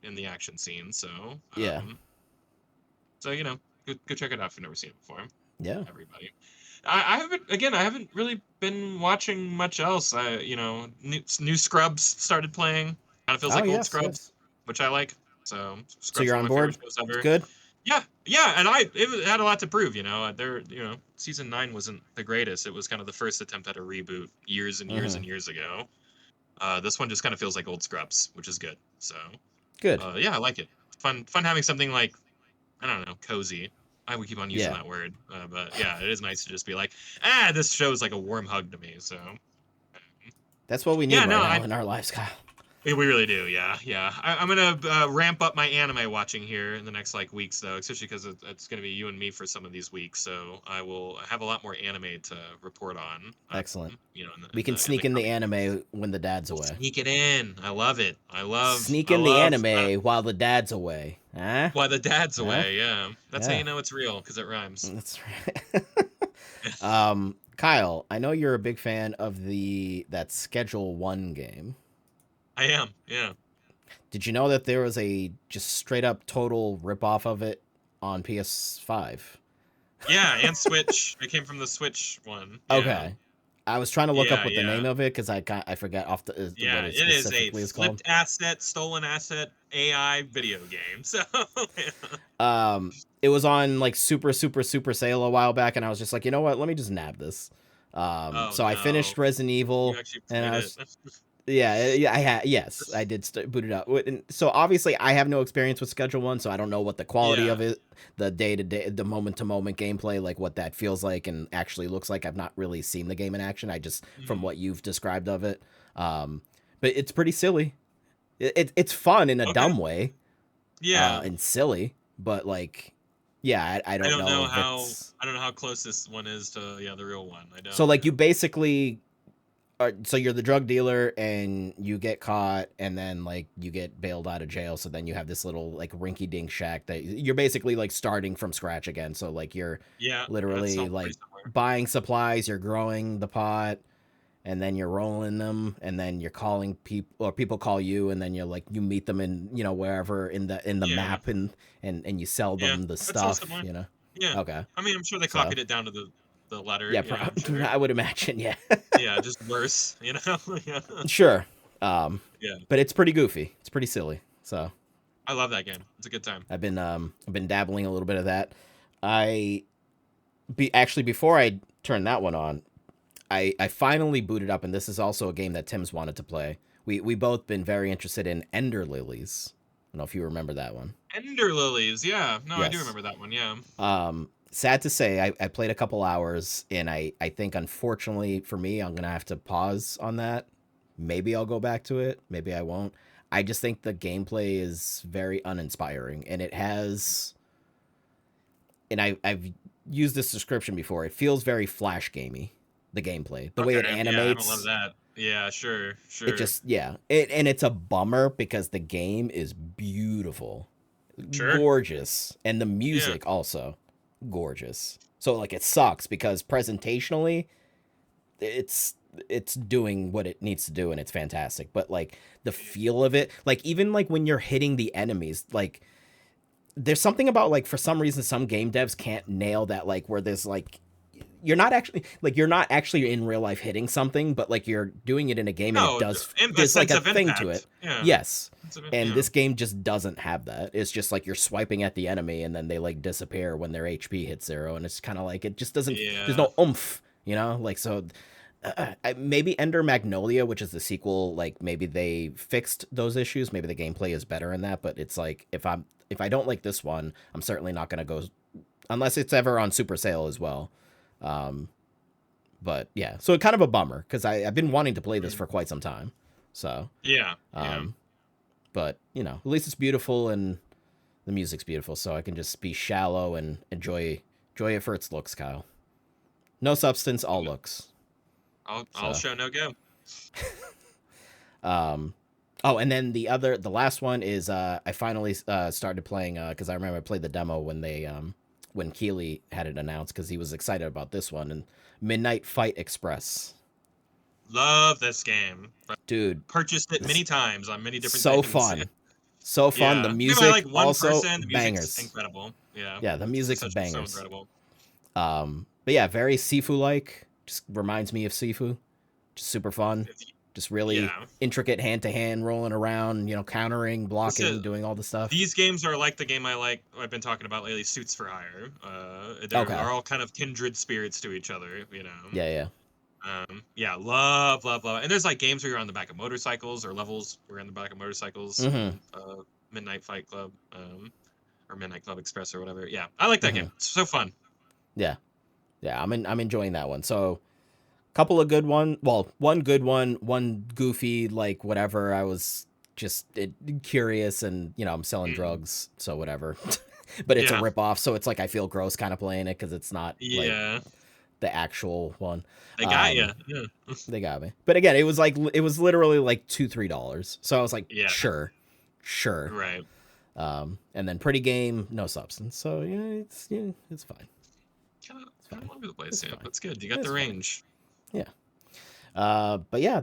in the action scene. So yeah. so go check it out if you've never seen it before. Yeah. Everybody. I haven't really been watching much else. New Scrubs started playing. Kind of feels Oh, like old yes, Scrubs, yes. which I like. So So Scrubs is you're one on of my favorite board? shows It's ever. good? Yeah, and it had a lot to prove. Season 9 wasn't the greatest. It was kind of the first attempt at a reboot years and years Mm-hmm. and years ago. This one just kind of feels like old Scrubs, which is good. So, Good. yeah, I like it. Fun having something like I don't know, cozy. We keep on using Yeah. that word, but yeah, it is nice to just be like, this show is like a warm hug to me. So, That's what we yeah, need no, right now in our lives, Kyle. we really do, yeah, yeah. I'm gonna ramp up my anime watching here in the next like weeks, though, especially because it's gonna be you and me for some of these weeks. So I will have a lot more anime to report on. Excellent. In the We can in the sneak in the coming. anime when the dad's We'll away. sneak it in. I love it. Sneak I in the love. anime while the dad's away. Huh? Why the dad's Huh? away? Yeah, that's how Yeah. you know it's real because it rhymes. That's right. Kyle, I know you're a big fan of that Schedule 1 game. I am. Yeah. Did you know that there was a just straight up total ripoff of it on PS5? Yeah, and Switch. It came from the Switch one. Yeah. Okay. I was trying to look up Yeah, what the yeah. name of it because I forget off what Yeah, it it is a specifically is called. flipped asset, stolen asset AI video game. So, yeah. It was on like super sale a while back, and I was just like, you know what? Let me just nab this. Oh So I no, finished Resident you Evil, actually and played I it. was yeah, I had yes, I did boot it up. And so obviously, I have no experience with Schedule One, so I don't know what the quality Yeah. of it, the day to day, the moment to moment gameplay, like what that feels like and actually looks like. I've not really seen the game in action. I just from Mhm. what you've described of it, um, but it's pretty silly. It's fun in a Okay. dumb way, Yeah. and silly, but like, yeah, I I don't don't know know if how it's I don't know how close this one is to the real one. I so don't. like you basically so you're the drug dealer and you get caught and then like you get bailed out of jail, so then you have this little like rinky dink shack that you're basically like starting from scratch again, so like you're Yeah, that literally sounds pretty like similar. buying supplies, you're growing the pot, and then you're rolling them, and then you're calling people or people call you, and then you're like you meet them in wherever in the Yeah. map, and you sell Yeah, them the that sounds stuff, similar. you know. Yeah. Okay. I mean, I'm sure they So copied it down to the letter. yeah, Yeah, I'm sure. I would imagine, yeah. Yeah, just worse. Yeah. Sure. Um, Yeah. but it's pretty goofy. It's pretty silly. So I love that game. It's a good time. I've been dabbling a little bit of that. I actually before I turned that one on, I finally booted up, and this is also a game that Tim's wanted to play. We both been very interested in Ender Lilies. I don't know if you remember that one. Ender Lilies. Yeah. No, I do Yes. remember that one. Yeah. Sad to say, I played a couple hours, and I think unfortunately for me, I'm gonna have to pause on that. Maybe I'll go back to it. Maybe I won't. I just think the gameplay is very uninspiring, and it has. And I've used this description before. It feels very flash gamey. The gameplay, the way it Okay. Yeah, I don't love animates, that. Yeah, sure, it sure, just and it's a bummer because the game is beautiful, sure. gorgeous, and the Yeah. music also gorgeous. So like it sucks because presentationally it's it's doing what it needs to do and it's fantastic, but like the feel of it, like even like when you're hitting the enemies, like there's something about like for some reason some game devs can't nail that, like where there's like you're not actually in real life hitting something, but like you're doing it in a game and it No, does a there's like sense a of thing to impact. it. Yeah. Yes. And Yeah. this game just doesn't have that. It's just like you're swiping at the enemy and then they like disappear when their HP hits zero, and it's kind of like it just doesn't there's Yeah. no oomph, like so maybe Ender Magnolia, which is the sequel, like maybe they fixed those issues, maybe the gameplay is better in that, but it's like if I don't like this one, I'm certainly not going to go unless it's ever on super sale as well. um but yeah, so kind of a bummer because I've been wanting to play this Mm. for quite some time. So, Yeah. Yeah. um, but at least it's beautiful and the music's beautiful, so I can just be shallow and enjoy it for its looks, Kyle. No substance, all looks. I'll So, show no go. um, oh, and then the last one is I finally started playing because I remember I played the demo when Keeley had it announced because he was excited about this one, and Midnight Fight Express. Love this game. Dude, Purchased it this many times on many different so things. fun. So fun. The Yeah. Maybe I like music one also person. The music's bangers. incredible. Yeah. Yeah, the It's music's such so bangers. incredible. But yeah, very Sifu like. Just reminds me of Sifu. Just super fun. Just really Yeah. intricate hand to hand rolling around, countering, This blocking, is, doing all the stuff. these games are like the game I've been talking about lately, Suits for Hire. They're Okay. all kind of kindred spirits to each other, you know. Yeah, yeah. Yeah, love. And there's like games where you're on the back of motorcycles or levels where you're on the back of motorcycles. Mm-hmm. Midnight Fight Club, or Midnight Club Express or whatever. Yeah, I like that Mm-hmm. game. It's so fun. Yeah. Yeah, I'm enjoying that one. So couple of good one. Well, one good one goofy, like whatever. I was just curious, and I'm selling Mm. drugs, so whatever. But it's a Yeah, rip off, so it's like I feel gross kind of playing it because it's not like yeah, the actual one. they got you. Um, Yeah, they got me. But again, it was literally like $2-3. So I was like, yeah, sure. right. And then pretty game, no substance. So it's fine. Kind of all over the place. It's Yeah, fine. that's good. You got It's the fine. range. Yeah. But yeah,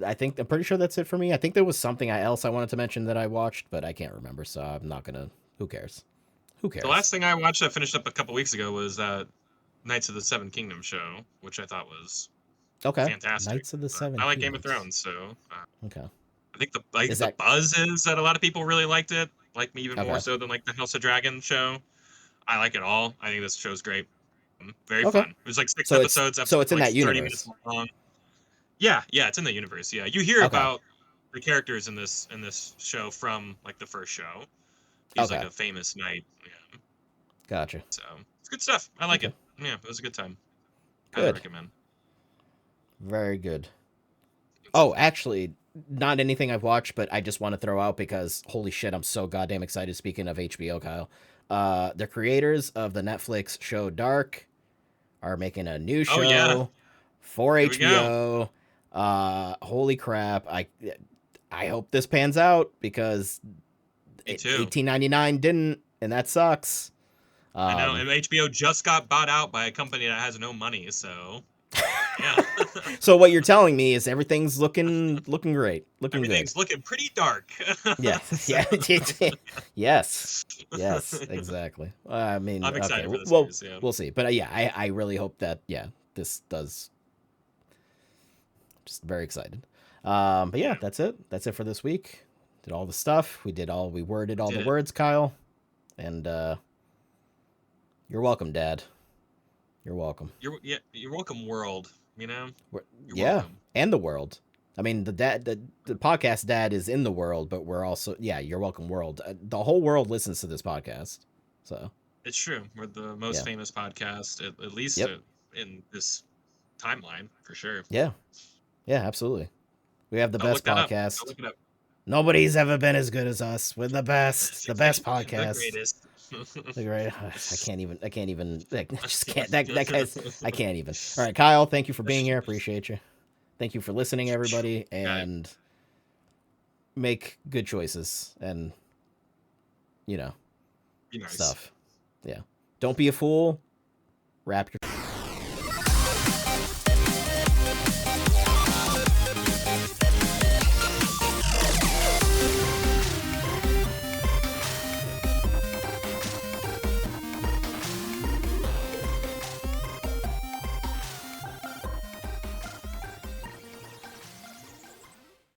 I'm pretty sure that's it for me. I think there was something else I wanted to mention that I watched, but I can't remember, so I'm not gonna. Who cares? Who The cares? last thing I watched, I finished up a couple weeks ago, was that Knights of the Seven Kingdoms show, which I thought was Okay. fantastic. Knights of the Seven I like Game of Kingdoms. Thrones, so Okay. I think Is the that buzz is that a lot of people really liked it, like me even more okay? so than like the House of Dragon show. I like it all. I think this show's great. Very Okay. fun. It was like six So it's episodes. so Episodes it's were in like that 30 minutes universe. long. Yeah, yeah, it's in the universe. Yeah, you hear Okay. about the characters in this show from like the first show. He's like Okay. a famous knight. Yeah, Gotcha. so it's good stuff. I like Okay. it. Yeah, it was a good time. Highly Good. recommend. Very good. Oh, actually, not anything I've watched, but I just want to throw out because holy shit, I'm so goddamn excited. Speaking of HBO, Kyle, the creators of the Netflix show Dark are making a new Oh yeah, show for here we go. HBO. Holy crap! I hope this pans out because Me too. 1899 didn't, and that sucks. I know, Um, and HBO just got bought out by a company that has no money, so yeah. so what you're telling me is everything's looking great, looking good. Everything's looking pretty dark. Yeah, So, yeah, yes, yes, exactly. I mean, I'm okay, excited for this well, series. Yeah. we'll see. But yeah, I really hope that this does. Just very excited. But yeah, Yeah. that's it. That's it for this week. Did all the stuff. We worded all Did the it. words, Kyle. And you're welcome, Dad. You're welcome. You're welcome, world. You know, you're Yeah, welcome. and the world. I mean, the podcast Dad is in the world, but we're also you're welcome, world. The whole world listens to this podcast, so It's true. We're the most yeah, famous podcast, at least yep, in this timeline, for sure. yeah, yeah, absolutely. We have the Don't best look that up. Don't podcast. look it up. Nobody's ever been as good as us. We're the best The podcast. greatest. The great. I can't even. I just can't. That guy's. I can't even. All right, Kyle. Thank you for being here. Appreciate you. Thank you for listening, everybody, Got it. and make good choices and Be nice. stuff. Yeah. Don't be a fool. Wrap your